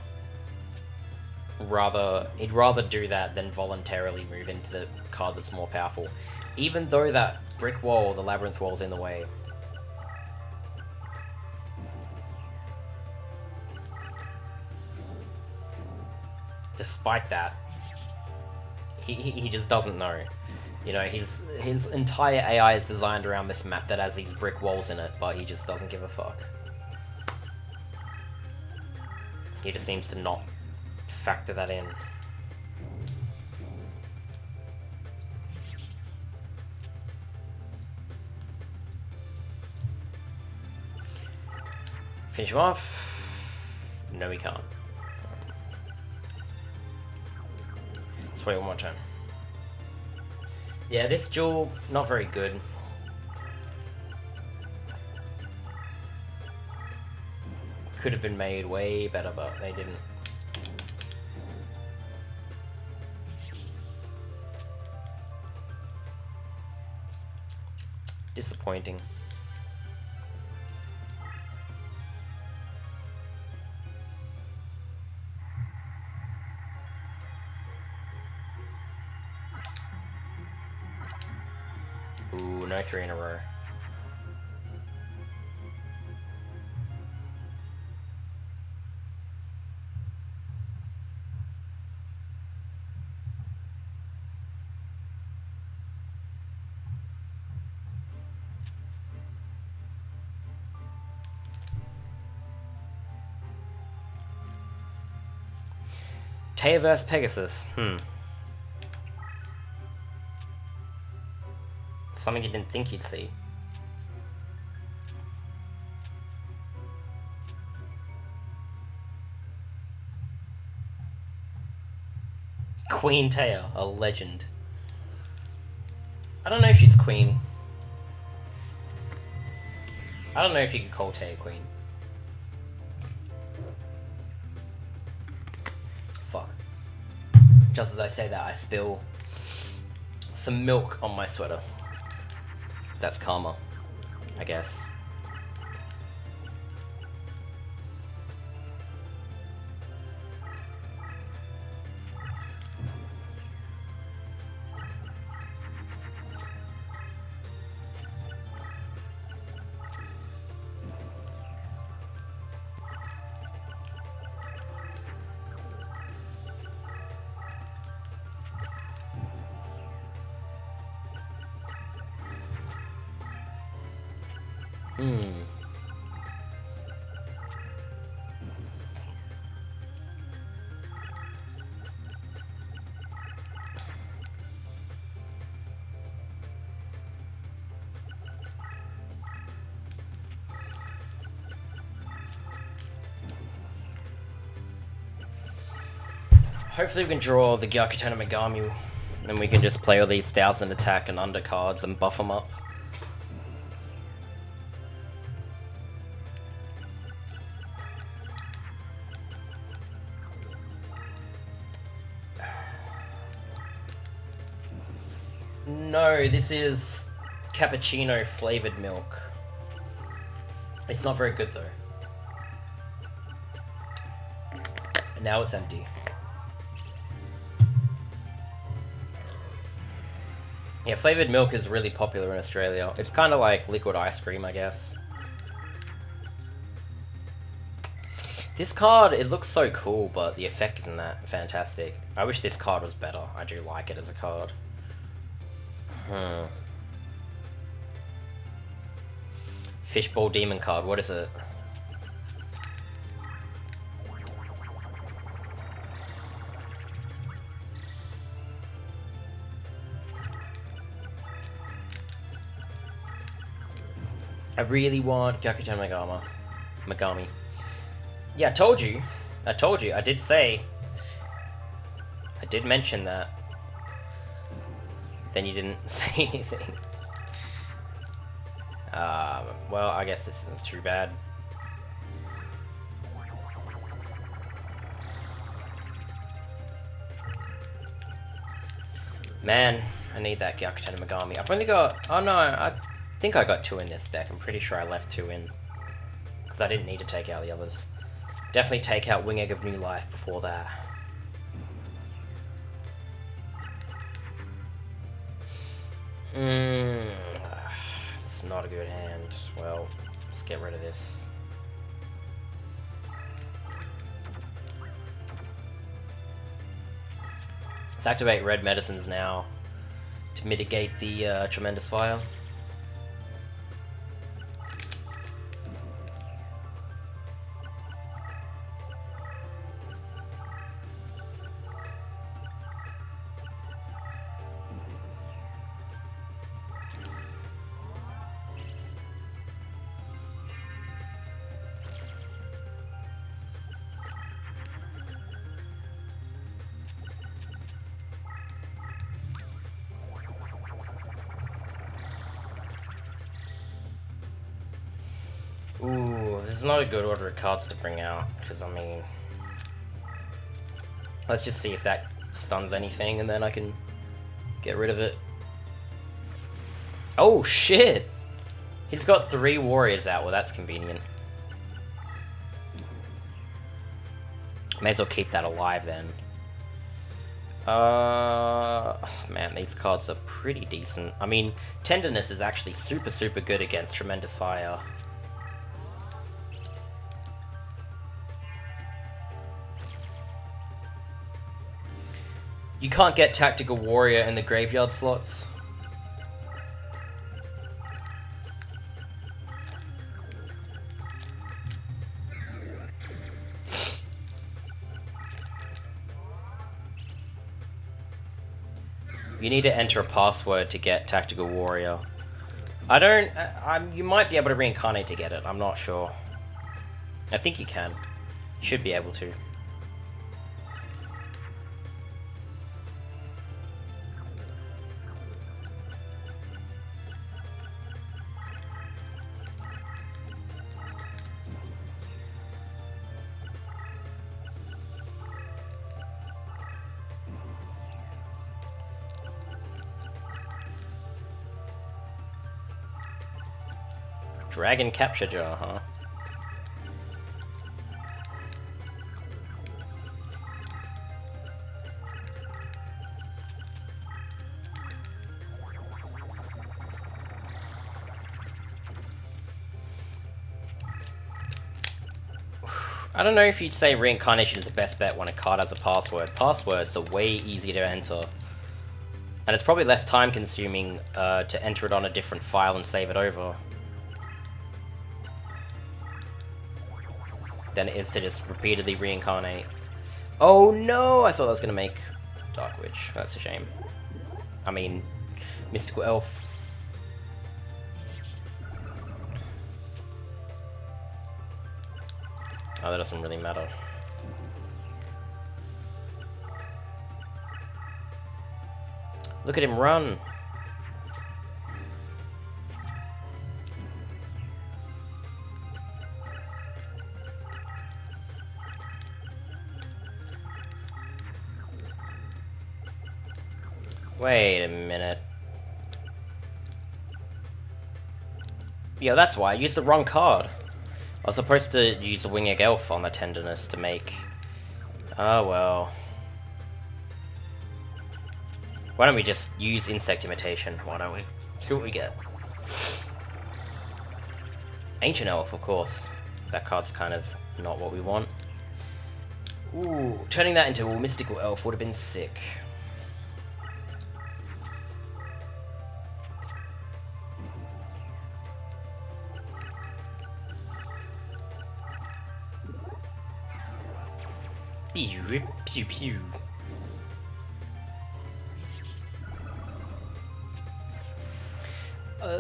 Speaker 1: He'd rather do that than voluntarily move into the card that's more powerful. Even though that brick wall, the labyrinth wall, is in the way. Despite that, he just doesn't know. His entire AI is designed around this map that has these brick walls in it, but he just doesn't give a fuck. He just seems to not factor that in. Finish him off. No, we can't. Let's wait one more turn. Yeah, this duel, not very good. Could have been made way better, but they didn't. Disappointing. Ooh, no 3 in a row. Taya vs Pegasus. Something you didn't think you'd see. Queen Taya, a legend. I don't know if she's queen. I don't know if you could call Taya queen. Fuck. Just as I say that, I spill some milk on my sweater. That's karma, I guess. Hopefully we can draw the Gyakuten Megami, and we can just play all these 1000 attack and undercards and buff them up. No, this is cappuccino flavored milk. It's not very good though. And now it's empty. Yeah, flavored milk is really popular in Australia. It's kind of like liquid ice cream, I guess. This card, it looks so cool, but the effect isn't that fantastic. I wish this card was better. I do like it as a card. Fishbowl Demon card, what is it? I really want Gyakuten Megami. Yeah, I told you. I did say. I did mention that. Then you didn't say anything. Well, I guess this isn't too bad. Man, I need that Gyakuten Megami. I've only got... Oh no, I think I got 2 in this deck. I'm pretty sure I left 2 in. Because I didn't need to take out the others. Definitely take out Wing Egg of New Life before that. It's not a good hand. Well, let's get rid of this. Let's activate red medicines now to mitigate the tremendous fire. Ooh, this is not a good order of cards to bring out, because I mean... Let's just see if that stuns anything, and then I can get rid of it. Oh, shit! He's got 3 warriors out, well that's convenient. May as well keep that alive then. Man, these cards are pretty decent. I mean, Tenderness is actually super good against Tremendous Fire. You can't get Tactical Warrior in the graveyard slots. You need to enter a password to get Tactical Warrior. I don't... you might be able to reincarnate to get it, I'm not sure. I think you can. You should be able to. Dragon Capture Jar, huh? I don't know if you'd say Reincarnation is the best bet when a card has a password. Passwords are way easier to enter. And it's probably less time consuming to enter it on a different file and save it over. than it is to just repeatedly reincarnate. Oh no! I thought I was gonna make Dark Witch. That's a shame. I mean, Mystical Elf. Oh, that doesn't really matter. Look at him run! Wait a minute. Yeah, that's why I used the wrong card. I was supposed to use a Winged Elf on the Tenderness to make... Oh well. Why don't we just use Insect Imitation? Why don't we? See what we get. Ancient Elf, of course. That card's kind of not what we want. Ooh, turning that into a Mystical Elf would have been sick. Pew, pew, pew.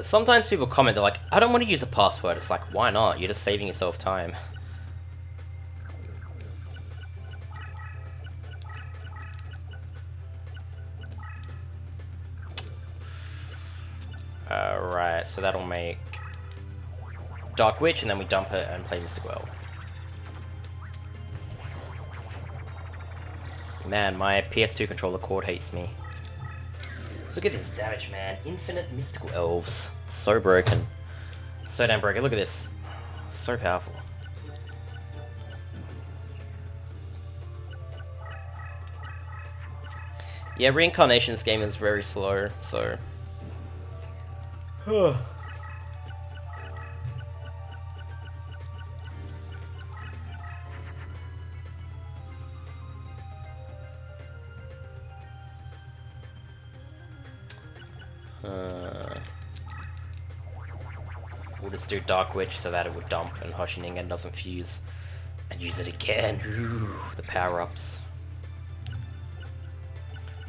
Speaker 1: Sometimes people comment, they're like, I don't want to use a password. It's like, why not? You're just saving yourself time. Right, so that'll make Dark Witch, and then we dump it and play Mystical Elf. Man, my PS2 controller cord hates me. Look at this damage, man. Infinite Mystical Elves. So broken. So damn broken. Look at this. So powerful. Yeah, reincarnation in this game is very slow, so... We'll just do Dark Witch so that it would dump and Hoshiningen doesn't fuse. And use it again. Ooh, the power-ups.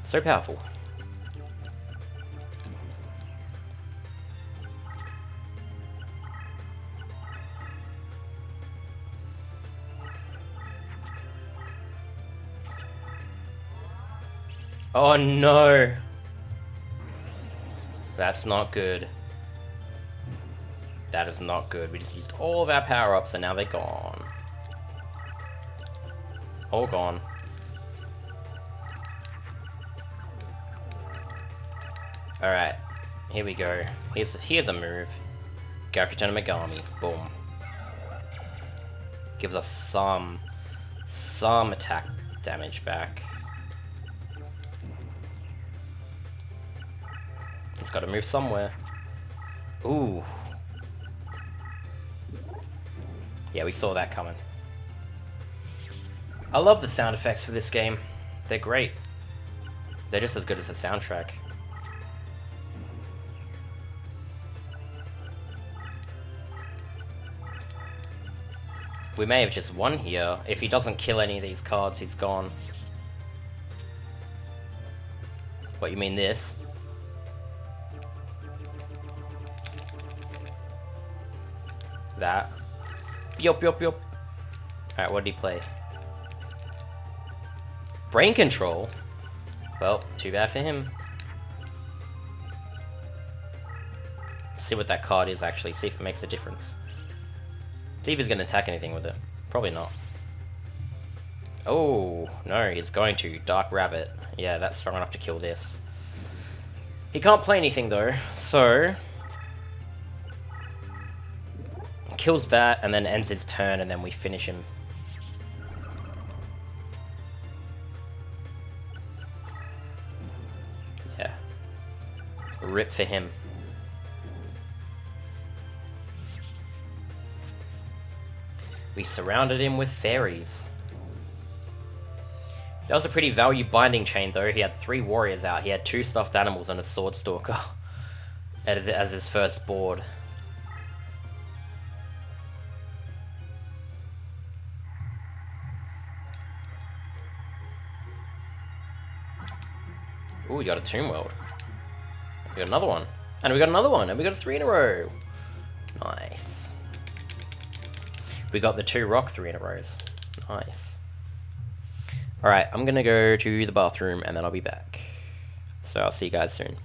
Speaker 1: So powerful. Oh no! That's not good. That is not good. We just used all of our power-ups and now they're gone. All gone. Alright, here we go. Here's a move. Gakuten Megami. Boom. Gives us some attack damage back. He's got to move somewhere. Ooh. Yeah, we saw that coming. I love the sound effects for this game. They're great. They're just as good as the soundtrack. We may have just won here. If he doesn't kill any of these cards, he's gone. What, you mean this? That. Yup, yup, yup. Alright, what did he play? Brain Control? Well, too bad for him. See what that card is actually, see if it makes a difference. See if he's going to attack anything with it. Probably not. Oh, no, he's going to. Dark Rabbit. Yeah, that's strong enough to kill this. He can't play anything though, so... Kills that, and then ends his turn, and then we finish him. Yeah. Rip for him. We surrounded him with fairies. That was a pretty value binding chain though. He had 3 warriors out. He had 2 stuffed animals and a sword stalker as his first board. Ooh, we got a Tomb World. We got another one. And we got another one. And we got a 3 in a row. Nice. We got the 2 rock 3 in a row. Nice. Alright, I'm gonna go to the bathroom and then I'll be back. So I'll see you guys soon.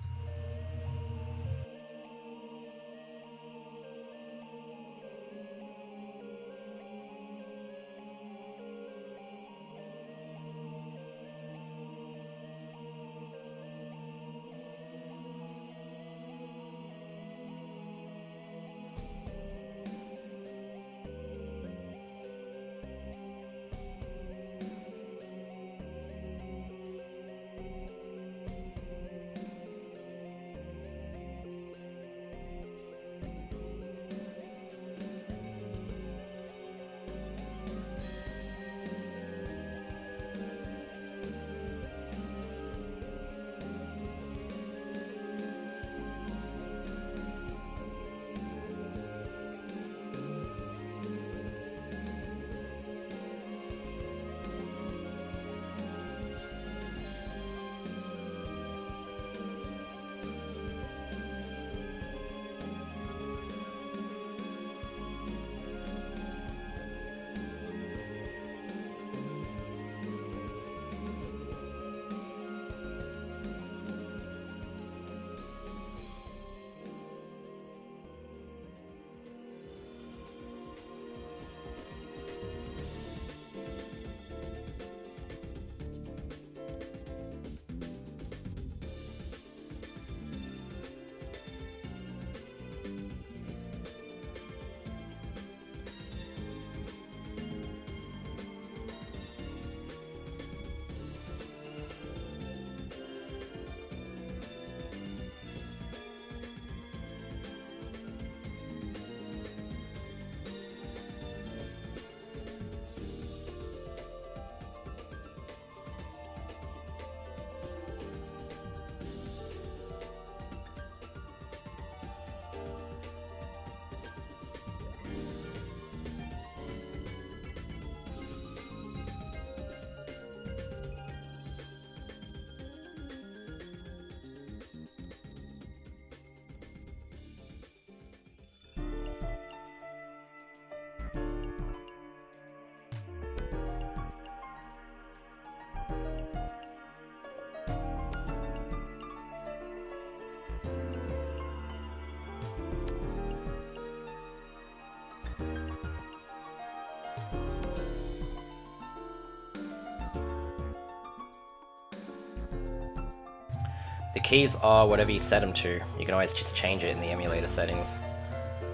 Speaker 1: The keys are whatever you set them to. You can always just change it in the emulator settings.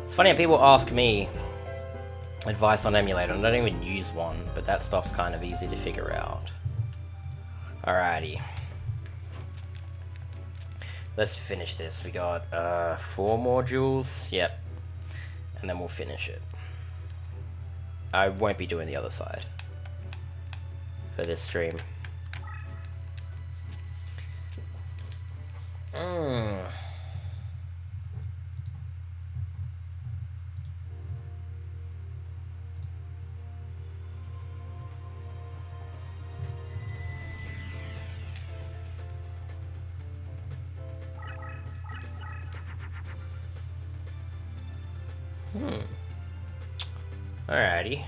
Speaker 1: It's funny how people ask me advice on emulator, and I don't even use one, but that stuff's kind of easy to figure out. Alrighty. Let's finish this. We got 4 more jewels. Yep. And then we'll finish it. I won't be doing the other side for this stream. Alrighty.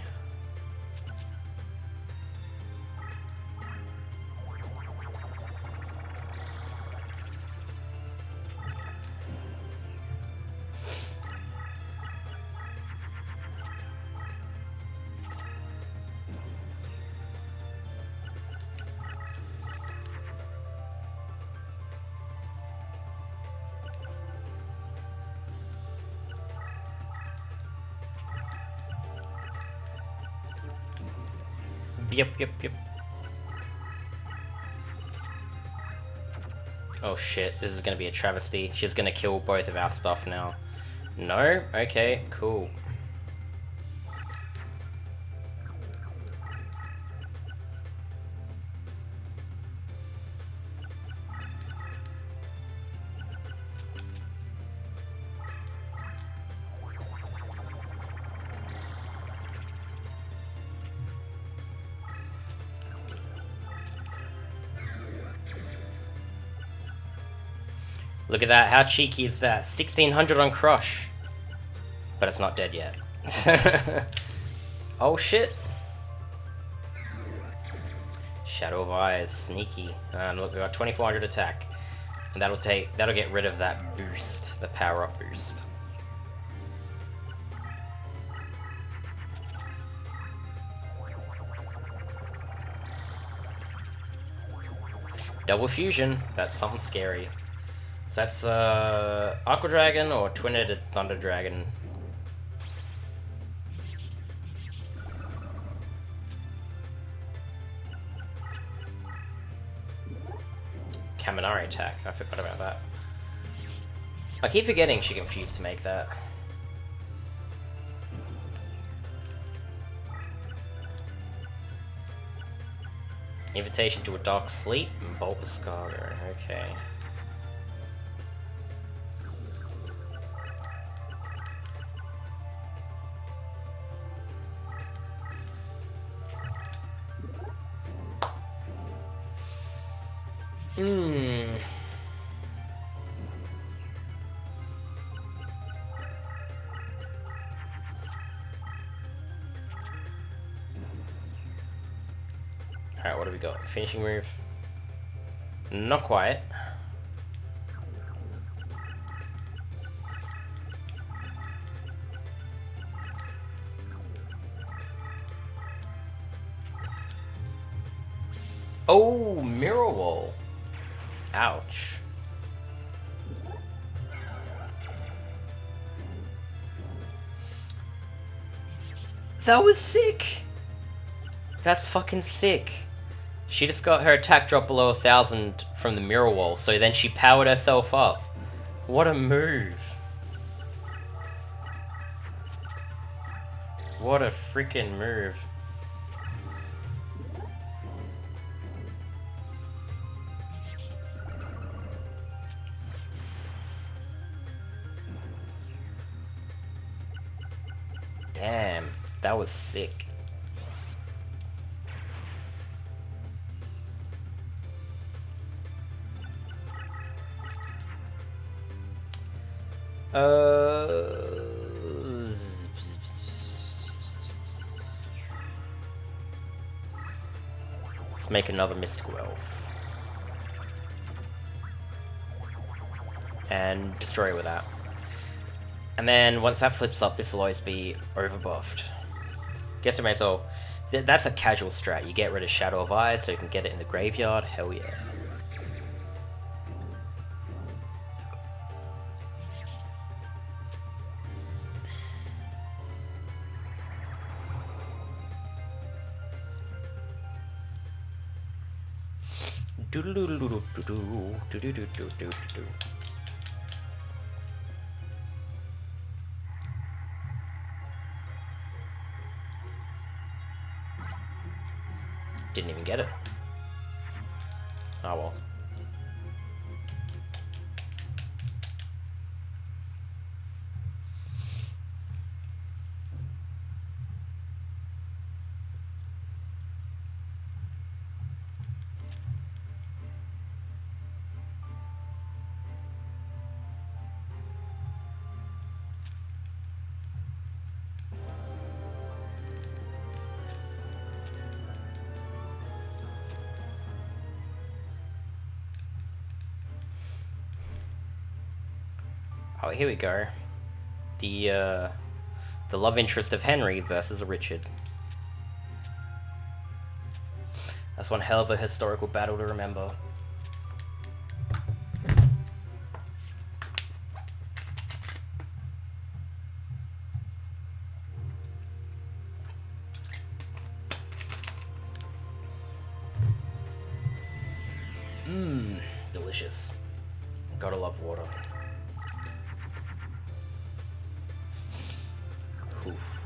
Speaker 1: Yep. Oh shit, this is gonna be a travesty. She's gonna kill both of our stuff now. No? Okay, cool. Look at that. How cheeky is that? 1600 on Crush. But it's not dead yet. Oh shit. Shadow of Eyes, sneaky. And look, we got 2400 attack. And that'll get rid of that boost, the power up boost. Double fusion, that's something scary. So that's Aqua Dragon or Twin-Headed Thunder Dragon. Kaminari attack, I forgot about that. I keep forgetting she confused to make that. Invitation to a Dark Sleep and Bulbous Cargo, okay. Alright, what do we got? Finishing move? Not quite. Oh, Mirror Wall. Ouch. That was sick! That's fucking sick. She just got her attack drop below 1000 from the Mirror Wall, so then she powered herself up. What a move. What a freaking move. Damn, that was sick. Let's make another Mystical Elf. And destroy it with that. And then once that flips up, this will always be overbuffed. Guess I may as well. That's a casual strat. You get rid of Shadow of Eyes so you can get it in the graveyard. Hell yeah. Didn't even get it. Oh well. Oh, here we go. The love interest of Henry versus Richard. That's one hell of a historical battle to remember. Mmm, delicious. Gotta love water. Oof.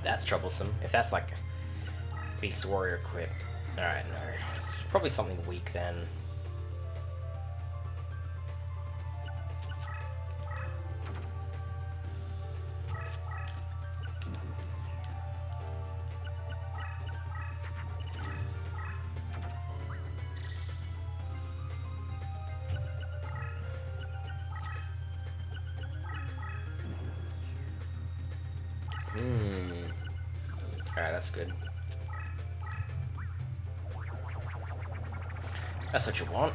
Speaker 1: That's troublesome. If that's like Beast Warrior equip. Alright, no. It's probably something weak then. Alright, that's good. That's what you want.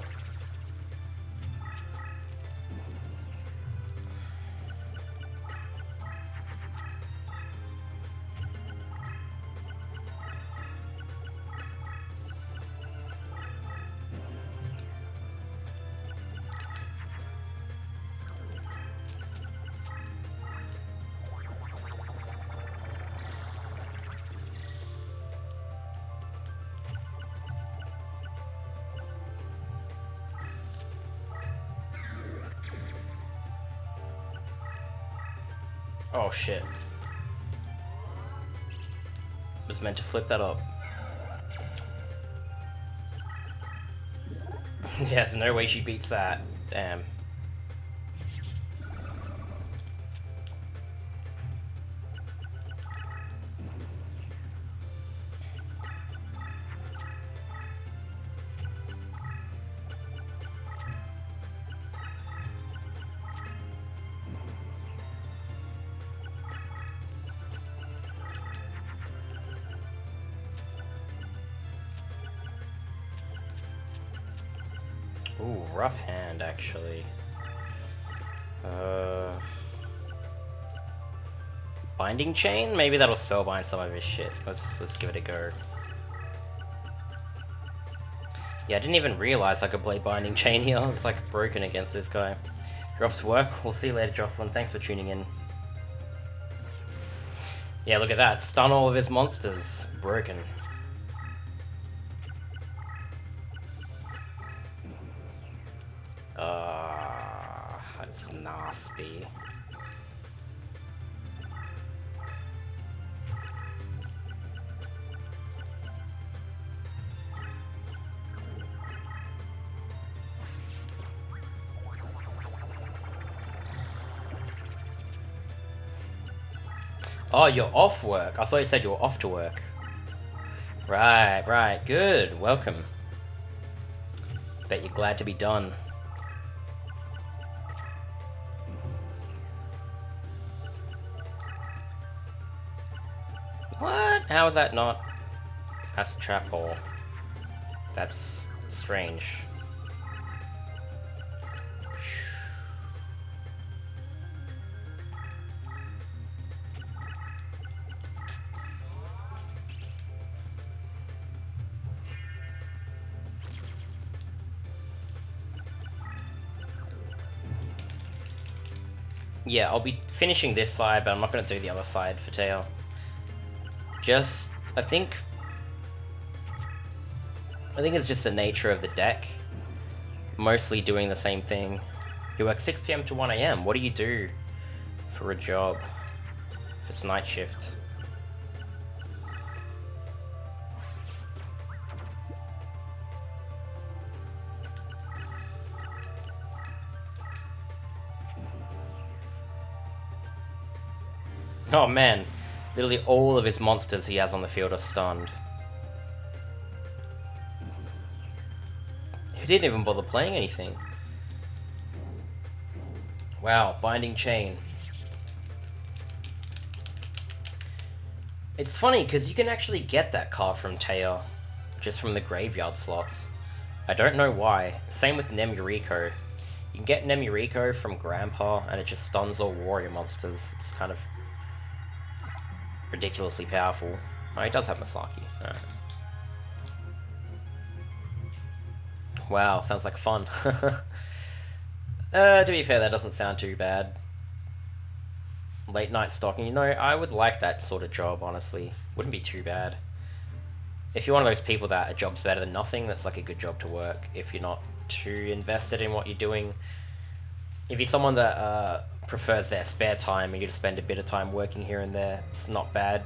Speaker 1: Oh shit. Was meant to flip that up. Yeah, there's no way she beats that. Damn. Ooh, rough hand, actually. Binding chain? Maybe that'll spellbind some of his shit. Let's give it a go. Yeah, I didn't even realize I could play binding chain here. It's like broken against this guy. You're off to work. We'll see you later, Jocelyn. Thanks for tuning in. Yeah, look at that. Stun all of his monsters. Broken. That's nasty. Oh, you're off work. I thought you said you were off to work. Right, right. Good. Welcome. Bet you're glad to be done. What? How is that not? That's a trap hole. That's strange. Yeah, I'll be finishing this side, but I'm not going to do the other side for Teo. Just, I think it's just the nature of the deck. Mostly doing the same thing. You work 6 PM to 1 AM. What do you do for a job if it's night shift? Oh man, literally all of his monsters he has on the field are stunned. He didn't even bother playing anything. Wow, binding chain. It's funny because you can actually get that card from Teo just from the graveyard slots. I don't know why. Same with Nemuriko. You can get Nemuriko from Grandpa and it just stuns all warrior monsters. It's kind of ridiculously powerful. Oh, he does have Masaki. Alright. Wow, sounds like fun. To be fair, that doesn't sound too bad. Late night stocking, you know, I would like that sort of job, honestly. Wouldn't be too bad. If you're one of those people that a job's better than nothing, that's like a good job to work. If you're not too invested in what you're doing. If you're someone that prefers their spare time and you just spend a bit of time working here and there, it's not bad.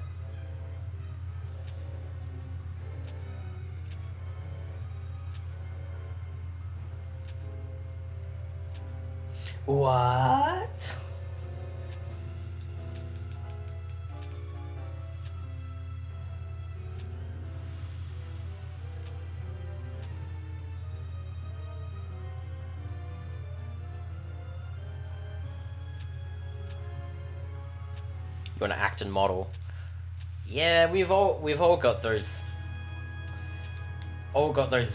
Speaker 1: What? want to act and model. Yeah, we've all got those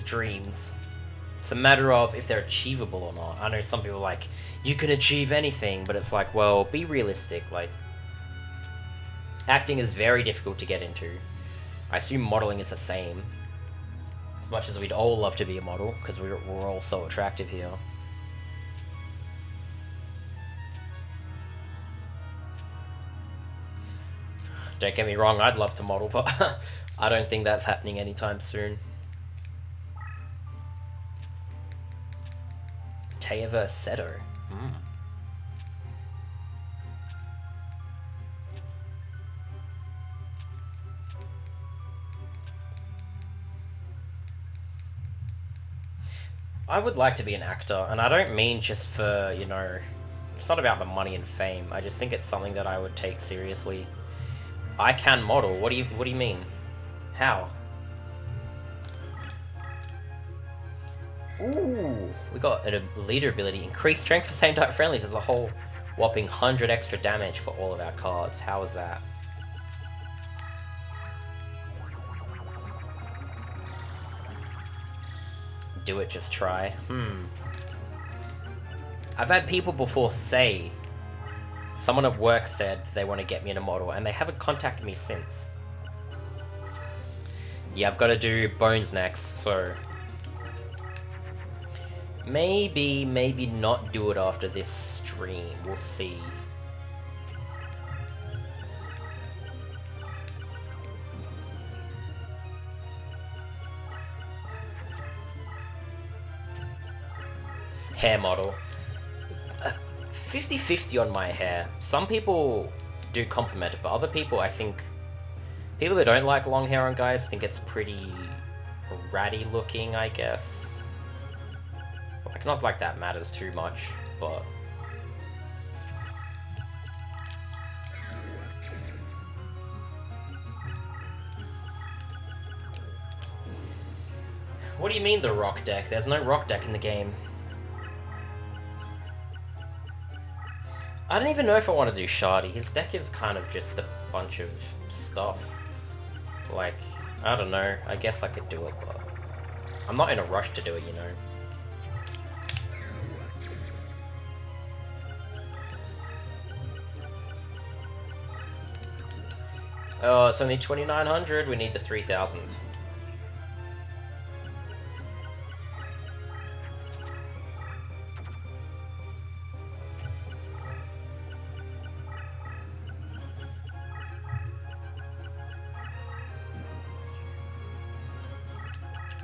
Speaker 1: dreams. It's a matter of if they're achievable or not. I know some people are like, you can achieve anything, but it's like, well, be realistic. Like, acting is very difficult to get into. I assume modeling is the same. As much as we'd all love to be a model, because we're all so attractive here. Don't get me wrong, I'd love to model, but I don't think that's happening anytime soon. Taya vs. Seto. I would like to be an actor, and I don't mean just for, you know, it's not about the money and fame. I just think it's something that I would take seriously. I can model. What do you mean? How? Ooh, we got a leader ability. Increased strength for same type friendlies. There's a whole whopping 100 extra damage for all of our cards. How is that? Do it, just try. I've had people before say, someone at work said they want to get me in a model, and they haven't contacted me since. Yeah, I've got to do bones next, so maybe not do it after this stream. We'll see. Hair model. 50-50 on my hair. Some people do compliment it, but other people, I think, people that don't like long hair on guys think it's pretty ratty looking, I guess. Like, not like that matters too much, but what do you mean the rock deck? There's no rock deck in the game. I don't even know if I want to do Shardy. His deck is kind of just a bunch of stuff. Like, I don't know. I guess I could do it, but I'm not in a rush to do it, you know. Oh, it's only 2,900. We need the 3,000.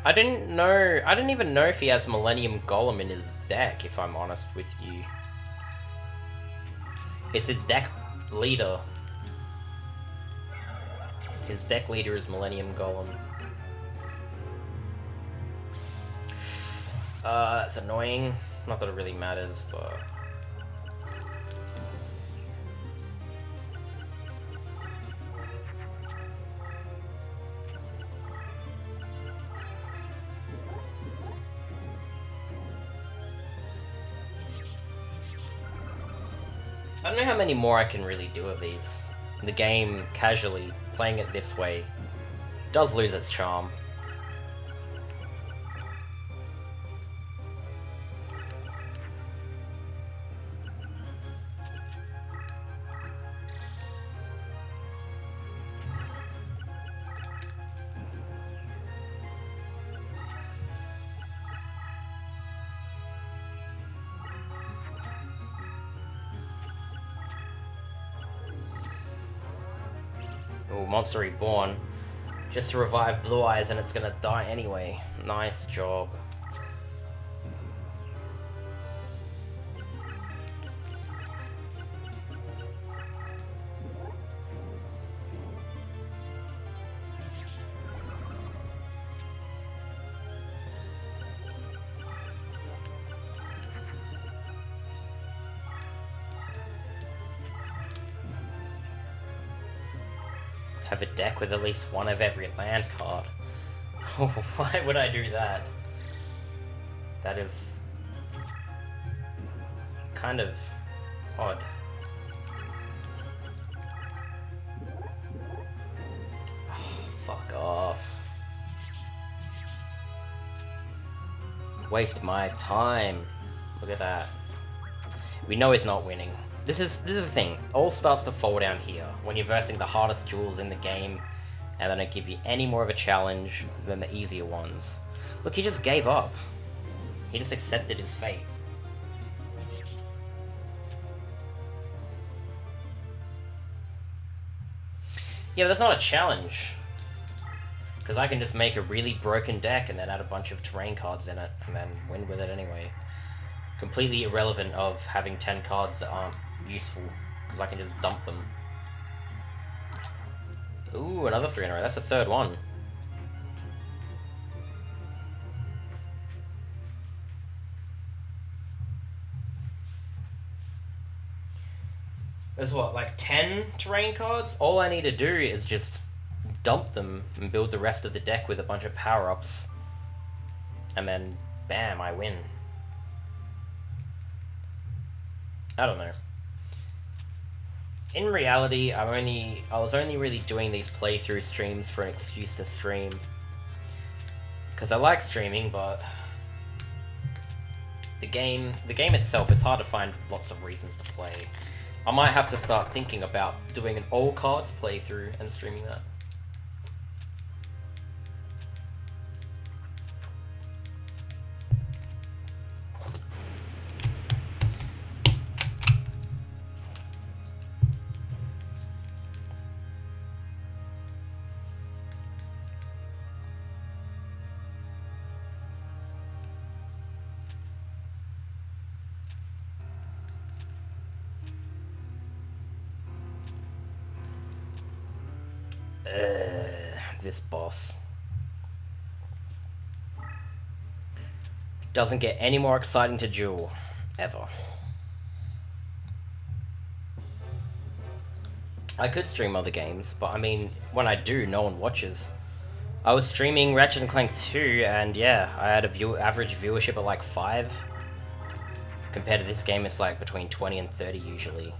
Speaker 1: I didn't even know if he has Millennium Golem in his deck, if I'm honest with you. It's his deck leader. His deck leader is Millennium Golem. That's annoying. Not that it really matters, but I don't know how many more I can really do of these. The game, casually, playing it this way, does lose its charm. Oh, Monster Reborn. Just to revive Blue Eyes and it's gonna die anyway. Nice job. Have a deck with at least one of every land card. Why would I do that? That is kind of odd. waste my time. Look at that. We know he's not winning. This is the thing. All starts to fall down here when you're versing the hardest duels in the game, and they don't give you any more of a challenge than the easier ones. Look, he just gave up. He just accepted his fate. Yeah, but that's not a challenge. Because I can just make a really broken deck and then add a bunch of terrain cards in it and then win with it anyway. Completely irrelevant of having 10 cards that aren't useful, because I can just dump them. Ooh, another 3 in a row. That's the third one. There's what, like 10 terrain cards? All I need to do is just dump them and build the rest of the deck with a bunch of power-ups. And then, bam, I win. I don't know. In reality, I was only really doing these playthrough streams for an excuse to stream. Because I like streaming, but the game itself, it's hard to find lots of reasons to play. I might have to start thinking about doing an all cards playthrough and streaming that. This boss doesn't get any more exciting to duel, ever. I could stream other games, but I mean, when I do, no one watches. I was streaming Ratchet & Clank 2, and yeah, I had average viewership of like 5. Compared to this game, it's like between 20 and 30 usually.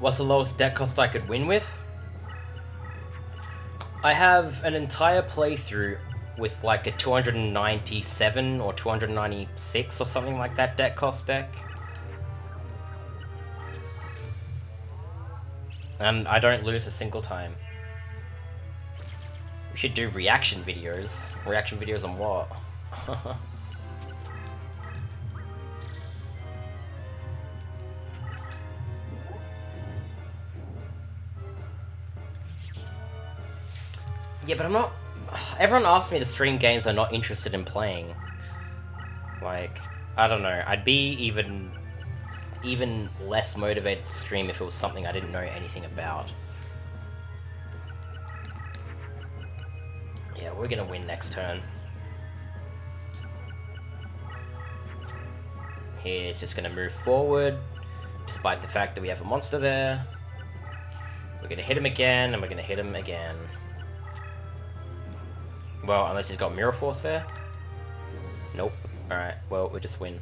Speaker 1: What's the lowest deck cost I could win with? I have an entire playthrough with like a 297 or 296 or something like that deck cost deck. And I don't lose a single time. We should do reaction videos. Reaction videos on what? Yeah, but I'm not... Everyone asks me to stream games I'm not interested in playing. Like, I don't know. I'd be even less motivated to stream if it was something I didn't know anything about. Yeah, we're gonna win next turn. He's just gonna move forward, despite the fact that we have a monster there. We're gonna hit him again, and we're gonna hit him again. Well, unless he's got Mirror Force there. Nope. Alright, well, we just win.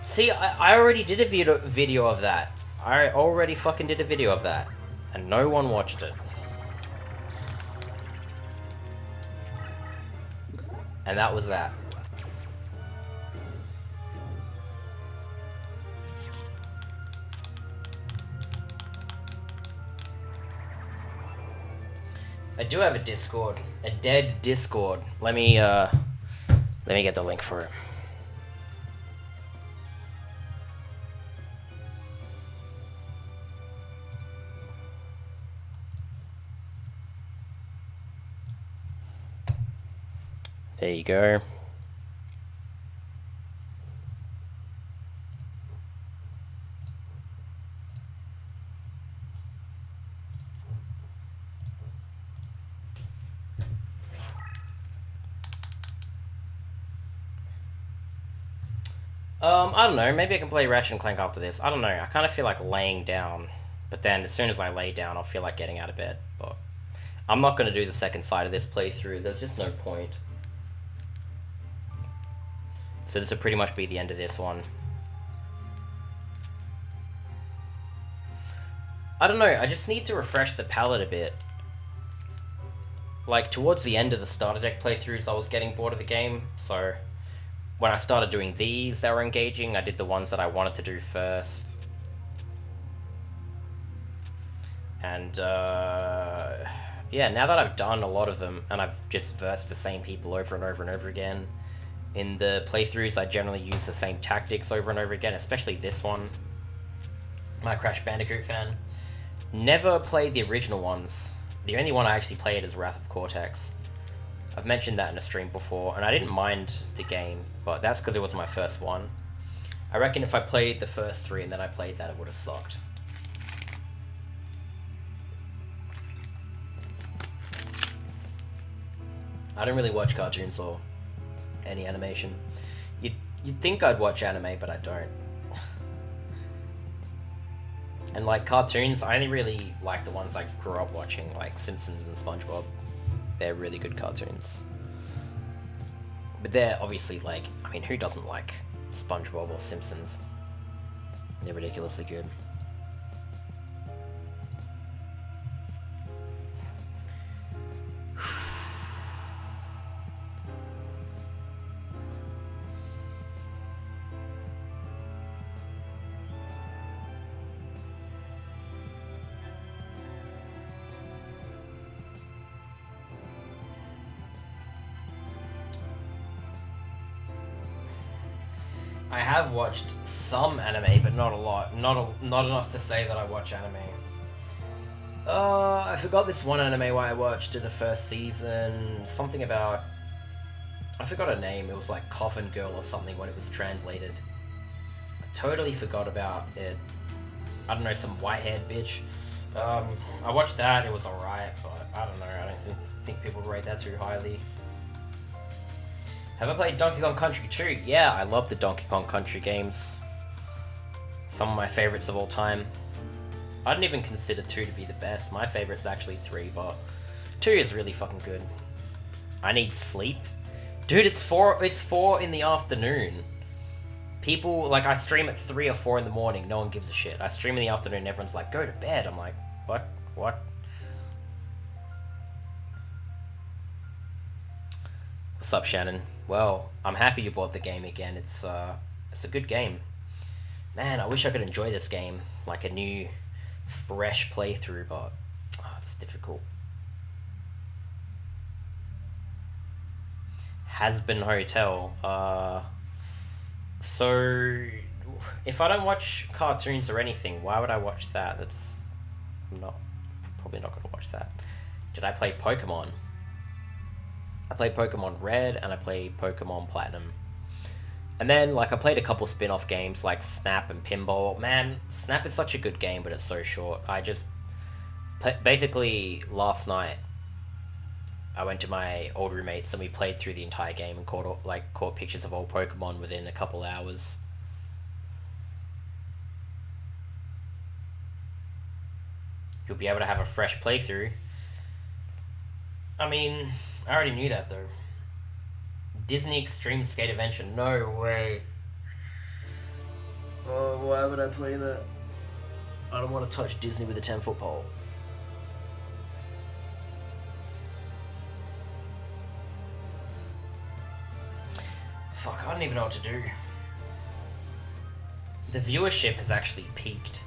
Speaker 1: See, I already did a video of that. I already fucking did a video of that. And no one watched it. And that was that. I do have a Discord, a dead Discord. Let me get the link for it. There you go. I don't know. Maybe I can play Ratchet and Clank after this. I don't know. I kind of feel like laying down, but then as soon as I lay down, I'll feel like getting out of bed. But I'm not going to do the second side of this playthrough. There's just no point. So this will pretty much be the end of this one. I don't know. I just need to refresh the palette a bit. Like, towards the end of the starter deck playthroughs, I was getting bored of the game, so when I started doing these that were engaging, I did the ones that I wanted to do first. And, yeah, now that I've done a lot of them, and I've just versed the same people over and over and over again, in the playthroughs, I generally use the same tactics over and over again, especially this one. I'm a Crash Bandicoot fan. Never played the original ones. The only one I actually played is Wrath of Cortex. I've mentioned that in a stream before, and I didn't mind the game, but that's because it was my first one. I reckon if I played the first three and then I played that, it would have sucked. I don't really watch cartoons or any animation. You'd think I'd watch anime, but I don't. And like cartoons, I only really like the ones I grew up watching, like Simpsons and SpongeBob. They're really good cartoons. But they're obviously like, I mean, who doesn't like SpongeBob or Simpsons? They're ridiculously good. I have watched some anime, but not a lot. Not enough to say that I watch anime. I forgot this one anime why I watched the first season. Something about... I forgot a name. It was like Coffin Girl or something when it was translated. I totally forgot about it. I don't know, some white-haired bitch. I watched that. It was alright, but I don't know. I don't think people rate that too highly. Have I played Donkey Kong Country 2? Yeah, I love the Donkey Kong Country games. Some of my favorites of all time. I didn't even consider 2 to be the best. My favorite's actually 3, but 2 is really fucking good. I need sleep. Dude, it's 4 in the afternoon. People, like, I stream at 3 or 4 in the morning. No one gives a shit. I stream in the afternoon, everyone's like, go to bed. I'm like, what? What? What's up, Shannon? Well, I'm happy you bought the game again. It's a good game. Man, I wish I could enjoy this game like a new, fresh playthrough, but it's difficult. Has-Been Hotel. So, if I don't watch cartoons or anything, why would I watch that? Probably not going to watch that. Did I play Pokemon? I played Pokemon Red and I played Pokemon Platinum. And then, like, I played a couple spin-off games like Snap and Pinball. Man, Snap is such a good game, but it's so short. I just... Basically, last night, I went to my old roommates and we played through the entire game and caught pictures of old Pokemon within a couple hours. You'll be able to have a fresh playthrough. I mean... I already knew that, though. Disney Extreme Skate Adventure. No way. Oh, why would I play that? I don't want to touch Disney with a 10-foot pole. Fuck, I don't even know what to do. The viewership has actually peaked.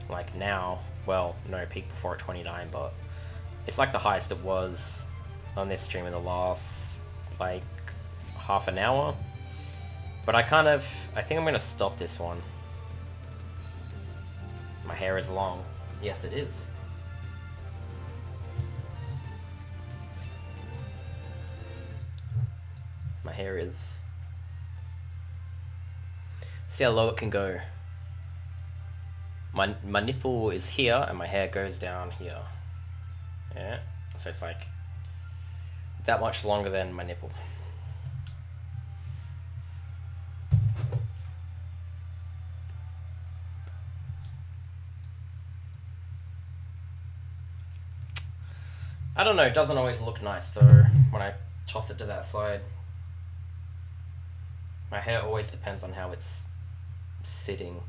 Speaker 1: Like now. Well, no, it peaked before at 29, but it's like the highest it was on this stream in the last, like, half an hour. But I think I'm going to stop this one. My hair is long. Yes, it is. My hair is... See how low it can go. My nipple is here and my hair goes down here. Yeah, so it's like that much longer than my nipple. I don't know, it doesn't always look nice though when I toss it to that side. My hair always depends on how it's sitting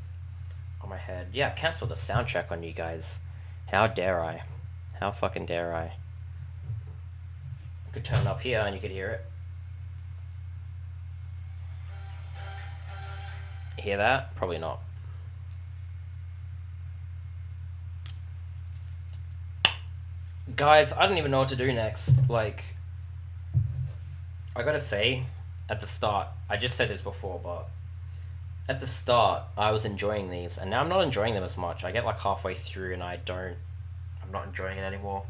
Speaker 1: on my head. Yeah, cancel the sound check on you guys. How dare I? How fucking dare I? I could turn it up here and you could hear it. Hear that? Probably not. Guys, I don't even know what to do next. Like, I gotta say, at the start, I just said this before, but at the start, I was enjoying these, and now I'm not enjoying them as much. I get like halfway through and I'm not enjoying it anymore.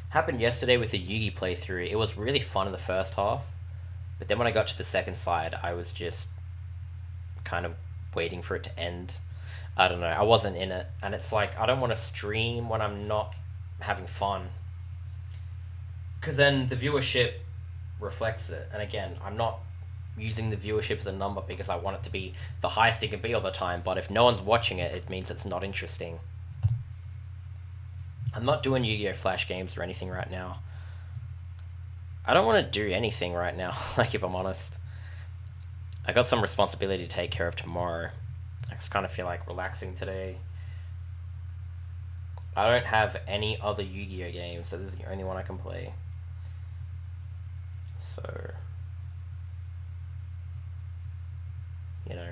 Speaker 1: Happened yesterday with the Yugi playthrough. It was really fun in the first half, but then when I got to the second side, I was just kind of waiting for it to end. I don't know, I wasn't in it, and it's like, I don't want to stream when I'm not having fun, because then the viewership reflects it. And again, I'm not using the viewership as a number because I want it to be the highest it can be all the time, but if no one's watching it, it means it's not interesting. I'm not doing Yu-Gi-Oh! Flash games or anything right now. I don't want to do anything right now, like, if I'm honest. I got some responsibility to take care of tomorrow. I just kind of feel like relaxing today. I don't have any other Yu-Gi-Oh! Games, so this is the only one I can play. So, you know.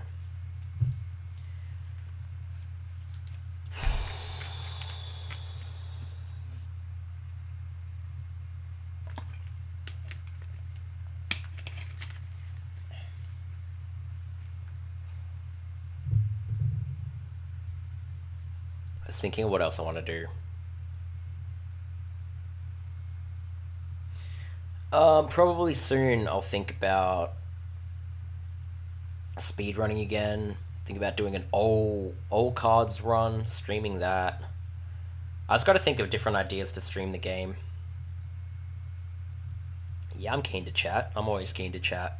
Speaker 1: I was thinking of what else I want to do. Probably soon I'll think about speedrunning again. Think about doing an old cards run, streaming that. I just got to think of different ideas to stream the game. Yeah, I'm keen to chat. I'm always keen to chat.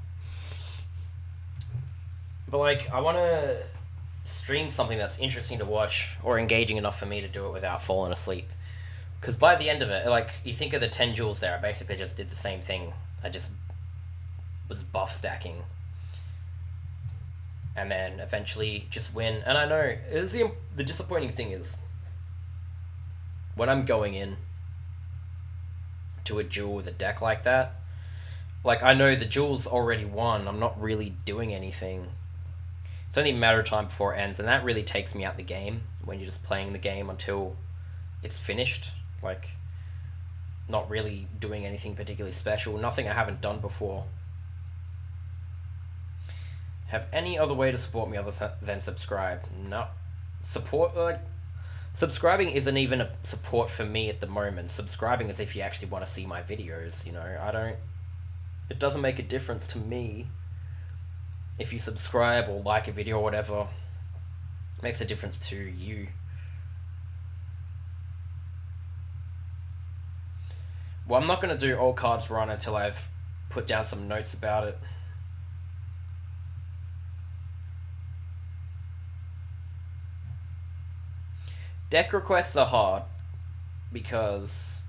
Speaker 1: But like, I want to stream something that's interesting to watch or engaging enough for me to do it without falling asleep. Because by the end of it, like, you think of the 10 jewels there, I basically just did the same thing. I just was buff stacking. And then eventually just win. And I know, the disappointing thing is, when I'm going in to a duel with a deck like that, like, I know the duel's already won, I'm not really doing anything. It's only a matter of time before it ends, and that really takes me out the game, when you're just playing the game until it's finished. Like, not really doing anything particularly special, nothing I haven't done before. Have any other way to support me other than subscribe? No. Subscribing isn't even a support for me at the moment. Subscribing is if you actually want to see my videos, you know. It doesn't make a difference to me if you subscribe or like a video or whatever. It makes a difference to you. Well, I'm not going to do all cards run until I've put down some notes about it. Deck requests are hard because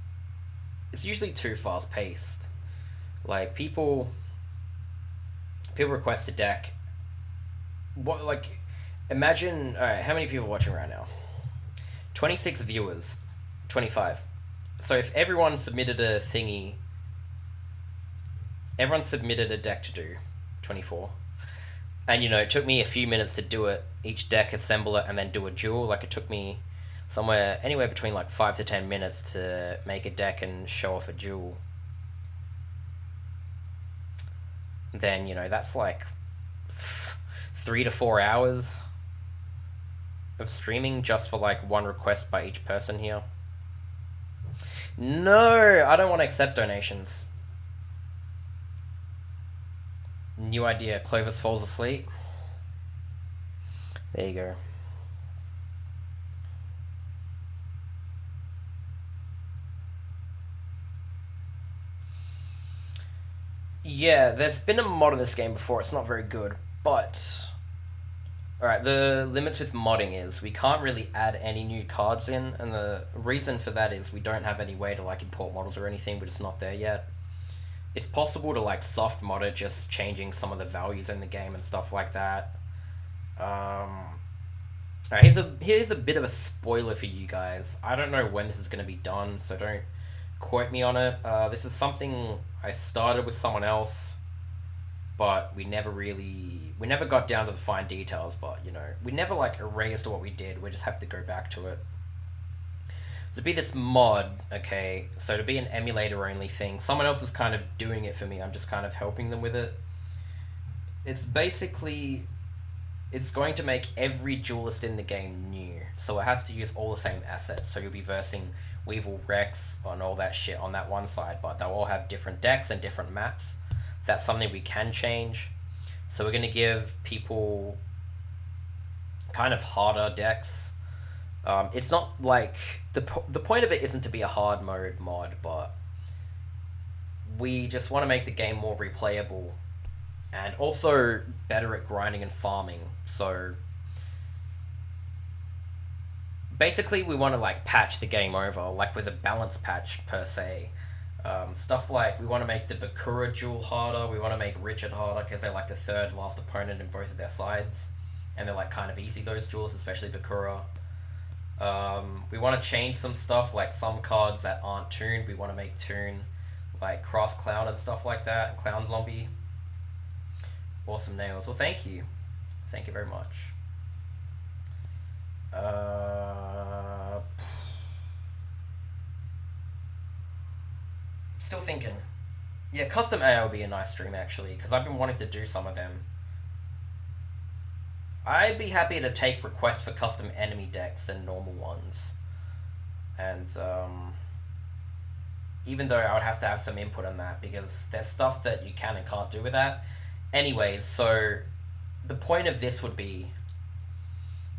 Speaker 1: it's usually too fast paced. Like, people request a deck. What, like, imagine, alright, how many people are watching right now? 26 viewers. 25. So if everyone submitted a thingy, everyone submitted a deck to do, 24. And, you know, it took me a few minutes to do it, each deck, assemble it, and then do a duel. Like, it took me anywhere between like 5 to 10 minutes to make a deck and show off a duel. Then, you know, that's like 3 to 4 hours of streaming just for like one request by each person here. No, I don't want to accept donations. New idea, Clovis falls asleep. There you go. Yeah, there's been a mod in this game before. It's not very good, but Alright, the limits with modding is we can't really add any new cards in, and the reason for that is we don't have any way to like import models or anything, but it's not there yet. It's possible to like soft mod it, just changing some of the values in the game and stuff like that. Alright, here's a bit of a spoiler for you guys. I don't know when this is going to be done, so don't quote me on it. This is something I started with someone else, but we never got down to the fine details. But we never like erased what we did. We just have to go back to it. To be this mod, okay, so to be an emulator only thing, someone else is kind of doing it for me. I'm just kind of helping them with it. It's basically, it's going to make every duelist in the game new. So it has to use all the same assets. So you'll be versing Weevil, Rex, and all that shit on that one side, but they'll all have different decks and different maps. That's something we can change. So we're going to give people kind of harder decks. It's not like the point of it isn't to be a hard mode mod, but we just want to make the game more replayable and also better at grinding and farming. So basically we want to like patch the game over, like with a balance patch per se. Stuff like we want to make the Bakura duel harder, we want to make Richard harder because they're like the third last opponent in both of their sides, and they're like kind of easy, those duels, especially Bakura. We want to change some stuff, like some cards that aren't tuned, we want to make tune, like Cross Clown and stuff like that, and Clown Zombie. Awesome nails. Well, thank you. Thank you very much. Still thinking. Yeah, custom AI would be a nice stream, actually, because I've been wanting to do some of them. I'd be happy to take requests for custom enemy decks than normal ones. And, even though I would have to have some input on that, because there's stuff that you can and can't do with that. Anyways, so the point of this would be,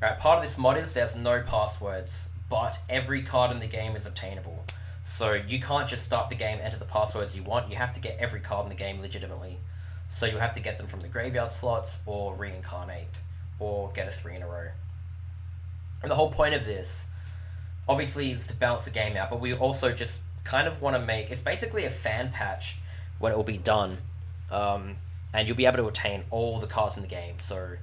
Speaker 1: right, part of this mod is there's no passwords, but every card in the game is obtainable. So you can't just start the game, enter the passwords you want, you have to get every card in the game legitimately. So you have to get them from the graveyard slots, or reincarnate, or get a 3 in a row. And the whole point of this, obviously, is to balance the game out, but we also just kind of want to make, it's basically a fan patch when it will be done. And you'll be able to attain all the cards in the game. So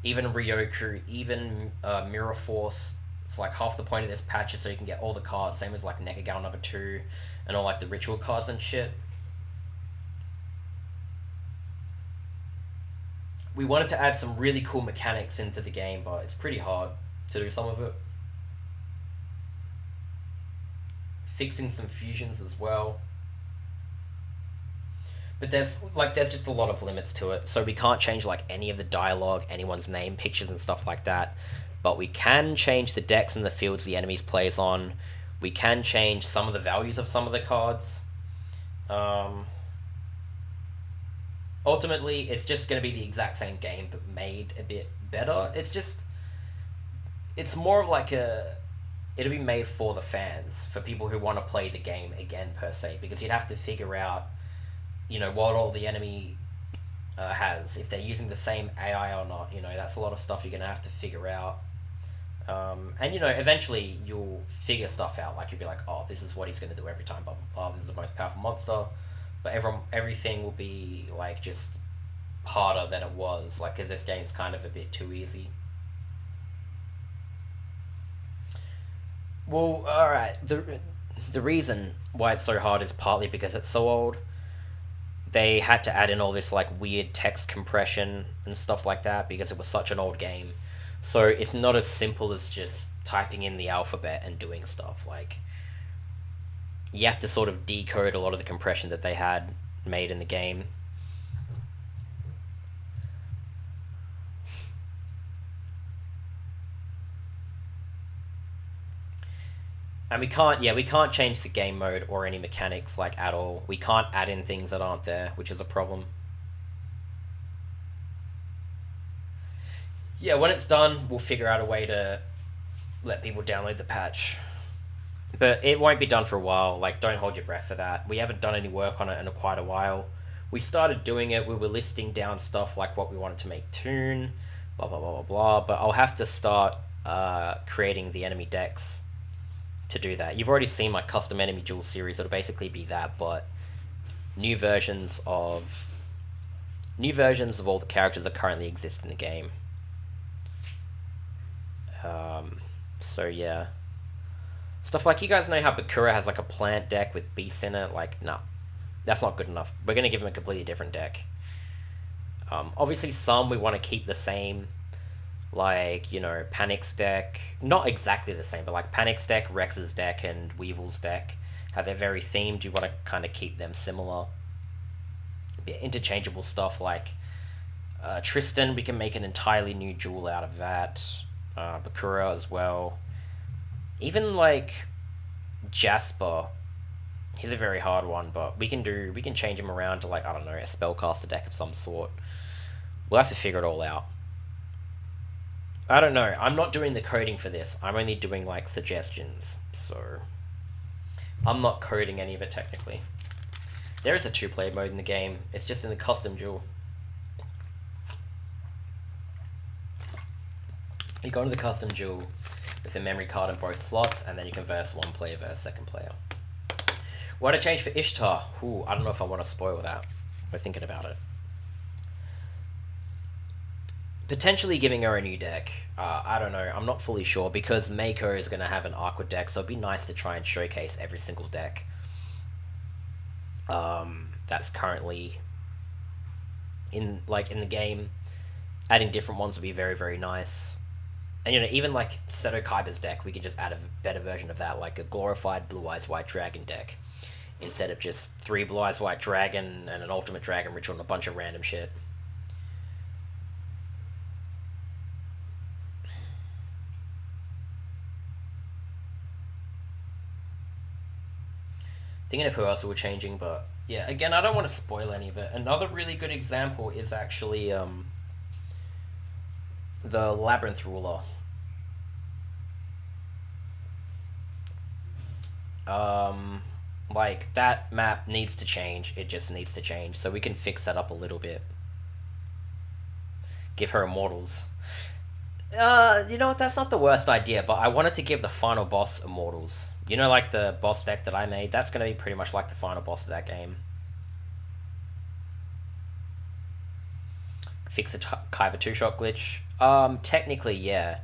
Speaker 1: even Ryoku, even Mirror Force, it's like half the point of this patch is so you can get all the cards, same as like Nekagao number 2 and all like the ritual cards and shit. We wanted to add some really cool mechanics into the game, but it's pretty hard to do some of it. Fixing some fusions as well. But there's just a lot of limits to it, so we can't change like any of the dialogue, anyone's name, pictures and stuff like that. But we can change the decks and the fields the enemies plays on. We can change some of the values of some of the cards. Ultimately, it's just going to be the exact same game, but made a bit better. It's more of like it'll be made for the fans, for people who want to play the game again per se, because you'd have to figure out, what all the enemy has, if they're using the same AI or not. That's a lot of stuff you're going to have to figure out. And eventually you'll figure stuff out, like you'll be like, oh, this is what he's going to do every time, blah blah blah, this is the most powerful monster. But everything will be like just harder than it was, like, because this game's kind of a bit too easy. Well, alright, the reason why it's so hard is partly because it's so old. They had to add in all this like weird text compression and stuff like that because it was such an old game. So it's not as simple as just typing in the alphabet and doing stuff. Like, you have to sort of decode a lot of the compression that they had made in the game. And we can't change the game mode or any mechanics, like, at all. We can't add in things that aren't there, which is a problem. Yeah, when it's done, we'll figure out a way to let people download the patch. But it won't be done for a while, like, don't hold your breath for that. We haven't done any work on it in quite a while. We started doing it, we were listing down stuff like what we wanted to make tune, blah blah blah blah blah. But I'll have to start creating the enemy decks to do that. You've already seen my custom enemy duel series. It'll basically be that, but new versions of all the characters that currently exist in the game. So yeah, stuff like, you guys know how Bakura has like a plant deck with beasts in it. Like, no, that's not good enough. We're gonna give him a completely different deck. Obviously, some we want to keep the same, like, you know, Panic's deck. Not exactly the same, but like Panic's deck, Rex's deck, and Weevil's deck, how they're very themed. You want to kind of keep them similar. Interchangeable stuff like Tristan, we can make an entirely new duel out of that. Bakura as well. Even like Jasper, he's a very hard one, but we can change him around to, like, I don't know, a spellcaster deck of some sort. We'll have to figure it all out. I don't know. I'm not doing the coding for this. I'm only doing like suggestions. So I'm not coding any of it technically. There is a 2-player mode in the game. It's just in the custom duel. You go into the custom duel with a memory card in both slots, and then you can verse one player versus second player. What a change for Ishtar. Ooh, I don't know if I want to spoil that. We're thinking about it. Potentially giving her a new deck. I don't know. I'm not fully sure, because Mako is going to have an Aqua deck, so it'd be nice to try and showcase every single deck that's currently in the game. Adding different ones would be very, very nice. And, you know, even like Seto Kaiba's deck, we can just add a better version of that, like a glorified Blue Eyes White Dragon deck, instead of just 3 Blue Eyes White Dragon and an Ultimate Dragon Ritual and a bunch of random shit. Thinking of who else we were changing, but yeah, again, I don't want to spoil any of it. Another really good example is actually the Labyrinth Ruler. Like, that map needs to change. It just needs to change, so we can fix that up a little bit. Give her Immortals. You know what, that's not the worst idea, but I wanted to give the final boss Immortals. You know, like the boss deck that I made? That's going to be pretty much like the final boss of that game. Fix a Kaiba 2-shot glitch. Technically, yeah.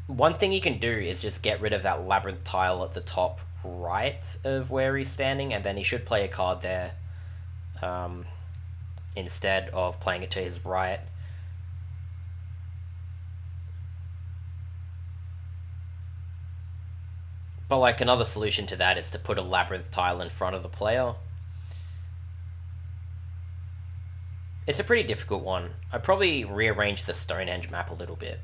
Speaker 1: One thing you can do is just get rid of that labyrinth tile at the top right of where he's standing, and then he should play a card there, instead of playing it to his right. But, like, another solution to that is to put a labyrinth tile in front of the player. It's a pretty difficult one. I'd probably rearrange the Stonehenge map a little bit.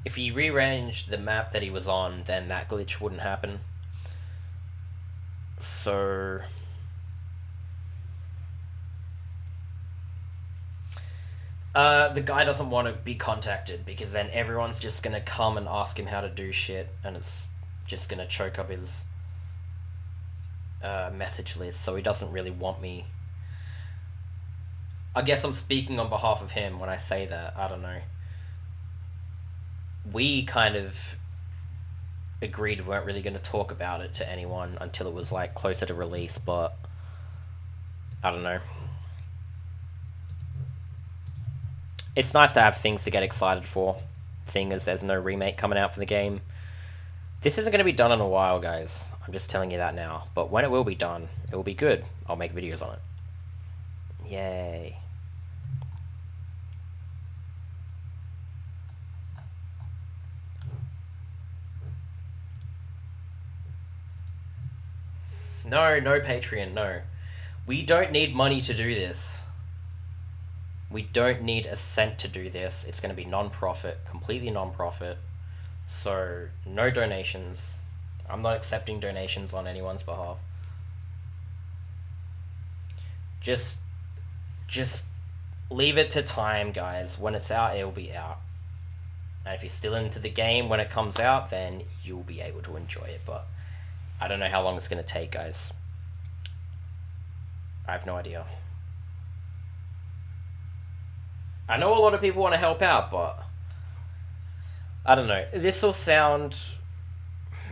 Speaker 1: If he rearranged the map that he was on, then that glitch wouldn't happen. So the guy doesn't want to be contacted, because then everyone's just going to come and ask him how to do shit, and it's just going to choke up his message list, so he doesn't really want me. I guess I'm speaking on behalf of him when I say that. I don't know. We kind of agreed we weren't really going to talk about it to anyone until it was, like, closer to release, but I don't know. It's nice to have things to get excited for, seeing as there's no remake coming out for the game. This isn't going to be done in a while, guys. I'm just telling you that now. But when it will be done, it will be good. I'll make videos on it. Yay. No, no Patreon, no. We don't need money to do this. We don't need a cent to do this. It's going to be non-profit, completely non-profit. So, no donations. I'm not accepting donations on anyone's behalf. Just leave it to time, guys. When it's out, it'll be out. And if you're still into the game when it comes out, then you'll be able to enjoy it. But I don't know how long it's going to take, guys. I have no idea. I know a lot of people want to help out, but I don't know. This will sound.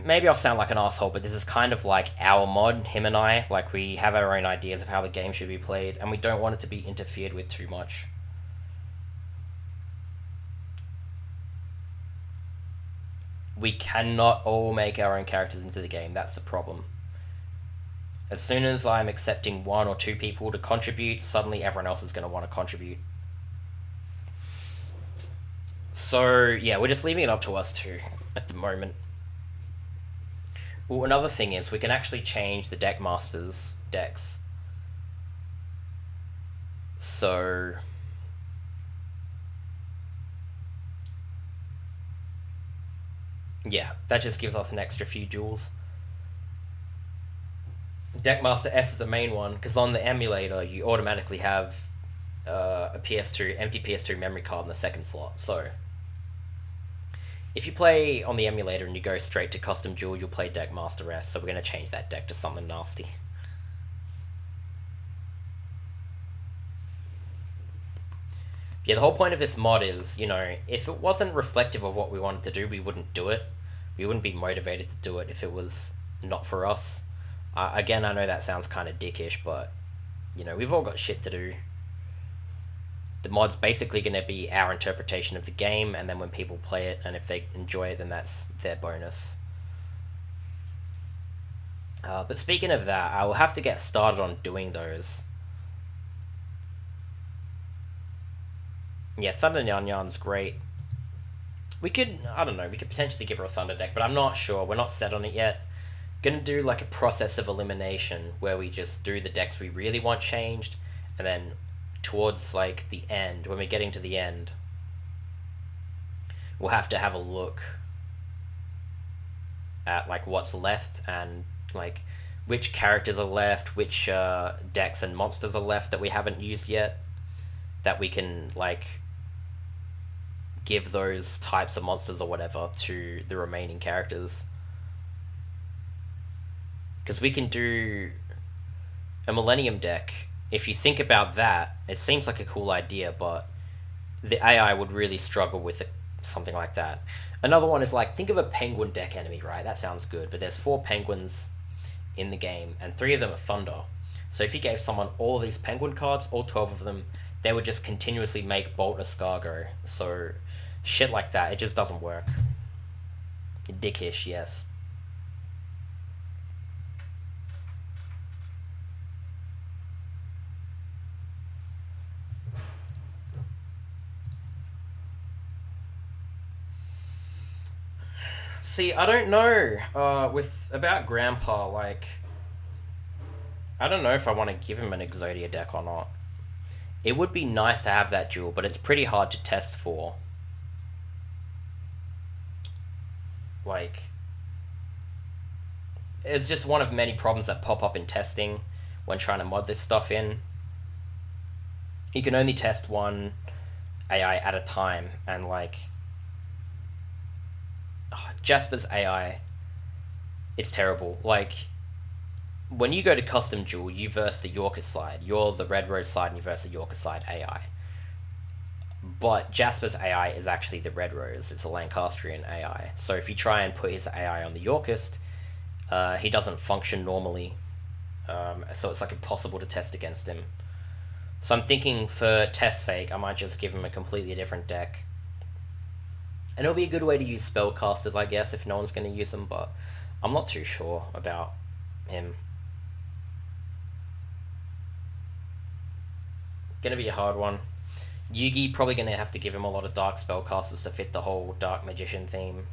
Speaker 1: Maybe I'll sound like an asshole, but this is kind of like our mod, him and I. Like, we have our own ideas of how the game should be played, and we don't want it to be interfered with too much. We cannot all make our own characters into the game. That's the problem. As soon as I'm accepting one or two people to contribute, suddenly everyone else is going to want to contribute. So, yeah, we're just leaving it up to us two at the moment. Well, another thing is we can actually change the deck master's decks. So, yeah, that just gives us an extra few jewels. Deckmaster S is the main one, because on the emulator you automatically have a PS2, empty PS2 memory card in the second slot. So, if you play on the emulator and you go straight to custom jewel, you'll play Deckmaster S, so we're going to change that deck to something nasty. Yeah, the whole point of this mod is, you know, if it wasn't reflective of what we wanted to do, we wouldn't do it. We wouldn't be motivated to do it if it was not for us. Again, I know that sounds kind of dickish, but, you know, we've all got shit to do. The mod's basically going to be our interpretation of the game, and then when people play it, and if they enjoy it, then that's their bonus. But speaking of that, I will have to get started on doing those. Yeah, Thunder Nyan Nyan's great. We could, I don't know, we could potentially give her a Thunder deck, but I'm not sure. We're not set on it yet. Gonna do like a process of elimination where we just do the decks we really want changed, and then towards like the end, when we're getting to the end, we'll have to have a look at like what's left and like which characters are left, which decks and monsters are left that we haven't used yet, that we can like give those types of monsters or whatever to the remaining characters. Because we can do a Millennium deck. If you think about that, it seems like a cool idea, but the AI would really struggle with something like that. Another one is like, think of a penguin deck enemy, right? That sounds good, but there's 4 penguins in the game, and 3 of them are Thunder. So if you gave someone all of these penguin cards, all 12 of them, they would just continuously make Bolt Escargot. So shit like that, it just doesn't work. Dickish, yes. See, I don't know. With about Grandpa, like, I don't know if I want to give him an Exodia deck or not. It would be nice to have that jewel, but it's pretty hard to test for. Like, it's just one of many problems that pop up in testing when trying to mod this stuff in. You can only test one AI at a time, and like, Jasper's AI, it's terrible. Like, when you go to custom duel, you verse the Yorker side. You're the Red Rose side, and you verse the Yorker side AI. But Jasper's AI is actually the Red Rose. It's a Lancastrian AI. So if you try and put his AI on the Yorkist, he doesn't function normally. So it's like impossible to test against him. So I'm thinking, for test's sake, I might just give him a completely different deck. And it'll be a good way to use spellcasters, I guess, if no one's going to use them, but I'm not too sure about him. Gonna be a hard one. Yugi, probably gonna have to give him a lot of dark spellcasters to fit the whole dark magician theme.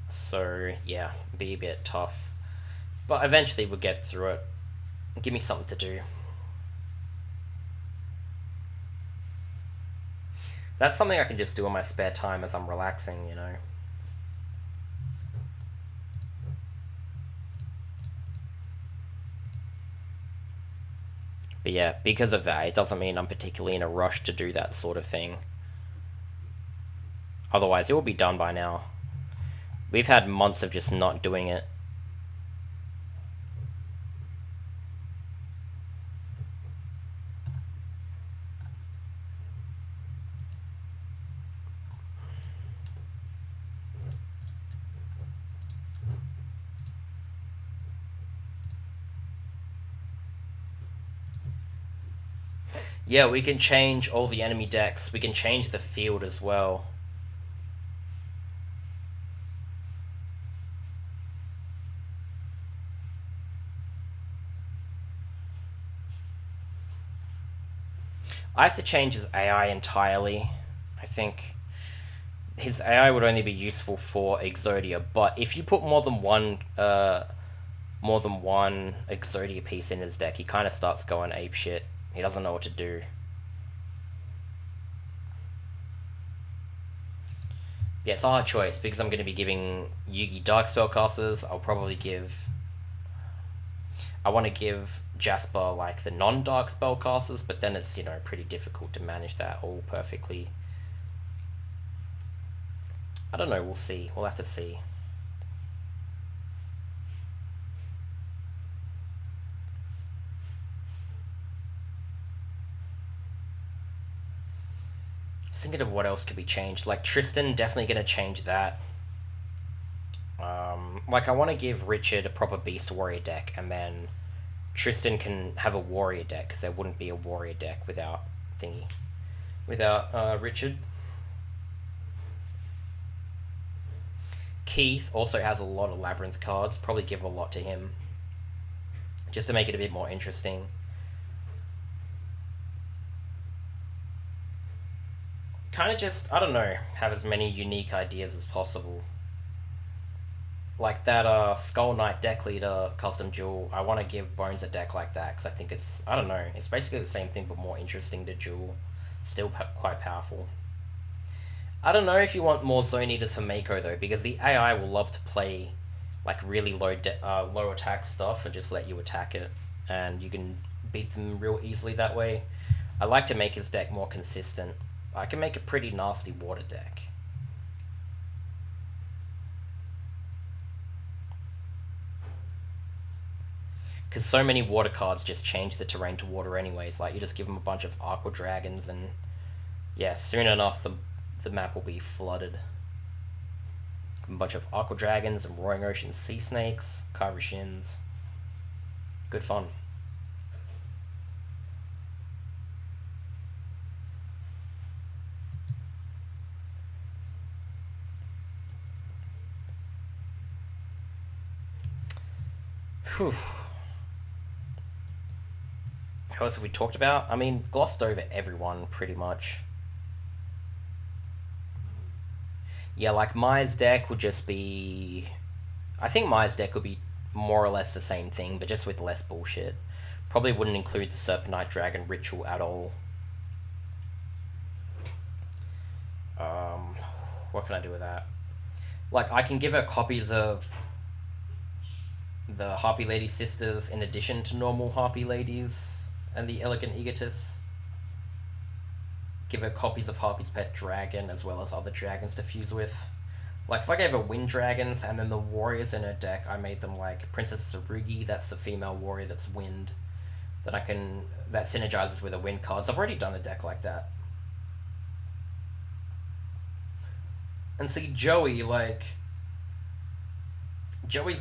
Speaker 1: So, yeah, be a bit tough. But eventually we'll get through it. Give me something to do. That's something I can just do in my spare time as I'm relaxing, you know. But yeah, because of that, it doesn't mean I'm particularly in a rush to do that sort of thing. Otherwise, it will be done by now. We've had months of just not doing it. Yeah, we can change all the enemy decks. We can change the field as well. I have to change his AI entirely. I think his AI would only be useful for Exodia, but if you put more than one Exodia piece in his deck, he kind of starts going ape shit. He doesn't know what to do. Yeah, it's a hard choice because I'm going to be giving Yugi Dark Spellcasters. I want to give Jasper like the non-dark spellcasters, but then it's pretty difficult to manage that all perfectly. I don't know. We'll see. We'll have to see. Thinking of what else could be changed. Like Tristan, definitely going to change that. Like I want to give Richard a proper Beast Warrior deck, and then Tristan can have a Warrior deck because there wouldn't be a Warrior deck without Richard. Keith also has a lot of Labyrinth cards. Probably give a lot to him, just to make it a bit more interesting. Kind of just, I don't know, have as many unique ideas as possible. Like that Skull Knight deck leader custom duel, I want to give Bones a deck like that because I think it's, I don't know, it's basically the same thing but more interesting to duel. Still quite powerful. I don't know if you want more Zone Eaters for Mako though, because the AI will love to play like really low attack stuff and just let you attack it, and you can beat them real easily that way. I like to make his deck more consistent. I can make a pretty nasty water deck. Because so many water cards just change the terrain to water anyways. Like, you just give them a bunch of Aqua Dragons and... yeah, soon enough the map will be flooded. A bunch of Aqua Dragons and Roaring Ocean Sea Snakes, Kairashins. Good fun. Whew. What else have we talked about? I mean, glossed over everyone pretty much. Yeah, like Maya's deck would just be... I think Maya's deck would be more or less the same thing, but just with less bullshit. Probably wouldn't include the Serpentine Dragon ritual at all. What can I do with that? Like, I can give her copies of the Harpy Lady Sisters in addition to normal Harpy Ladies and the Elegant Egotists. Give her copies of Harpy's Pet Dragon as well as other dragons to fuse with. Like, if I gave her Wind Dragons and then the warriors in her deck, I made them like Princess Tsurugi, that's the female warrior that's wind. That synergizes with the wind cards. I've already done a deck like that. And see, Joey's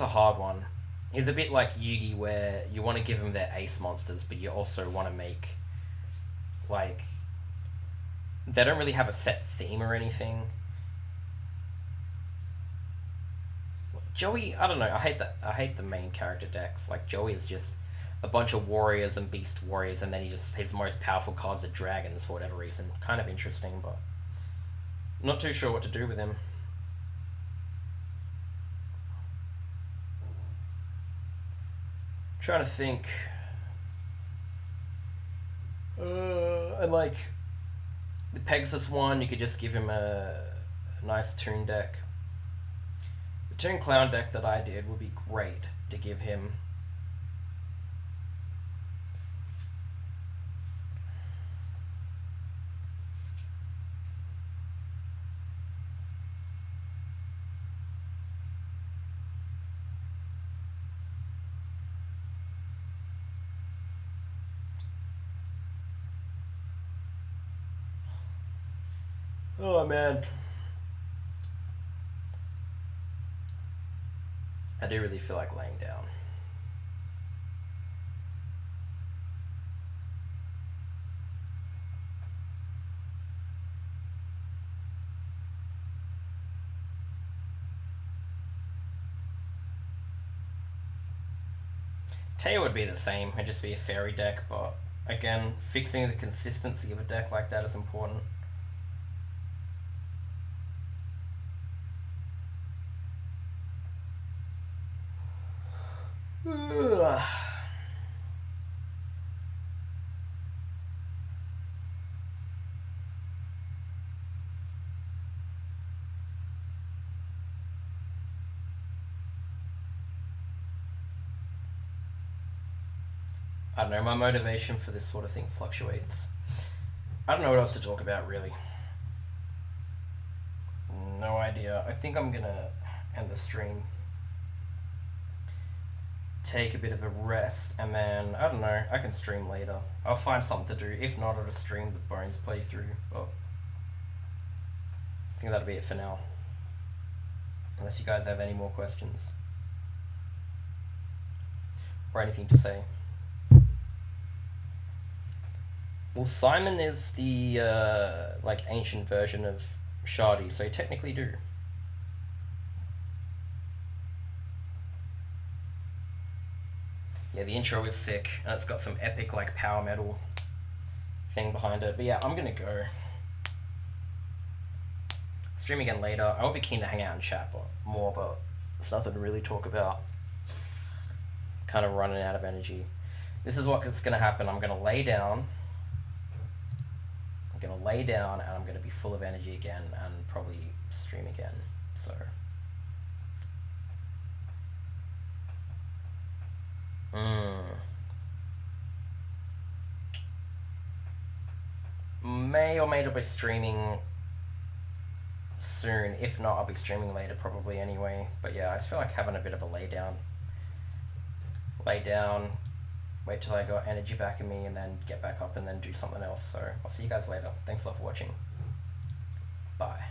Speaker 1: a hard one. He's a bit like Yugi, where you want to give him their ace monsters, but you also want to make, like, they don't really have a set theme or anything. Joey, I don't know. I hate the main character decks. Like, Joey is just a bunch of warriors and beast warriors, and then his most powerful cards are dragons for whatever reason. Kind of interesting, but not too sure what to do with him. Trying to think. And like the Pegasus one, you could just give him a nice Toon deck. The Toon Clown deck that I did would be great to give him. Oh man. I do really feel like laying down. Teo would be the same. It'd just be a fairy deck, but again, fixing the consistency of a deck like that is important. Ugh. I don't know, my motivation for this sort of thing fluctuates. I don't know what else to talk about, really. No idea. I think I'm gonna end the stream, take a bit of a rest, and then, I don't know, I can stream later. I'll find something to do. If not, I'll just stream the Bones playthrough, but I think that'll be it for now. Unless you guys have any more questions. Or anything to say. Well, Simon is the like ancient version of Shardy, so you technically do. Yeah, the intro is sick, and it's got some epic like power metal thing behind it. But yeah, I'm gonna go stream again later. I will be keen to hang out and chat more, but there's nothing to really talk about. Kind of running out of energy. This is what's gonna happen. I'm gonna lay down. I'm gonna lay down and I'm gonna be full of energy again and probably stream again. So may or may not be streaming soon. If not, I'll be streaming later probably anyway. But yeah, I just feel like having a bit of a lay down, wait till I got energy back in me, and then get back up and then do something else. So I'll see you guys later. Thanks a lot for watching. Bye.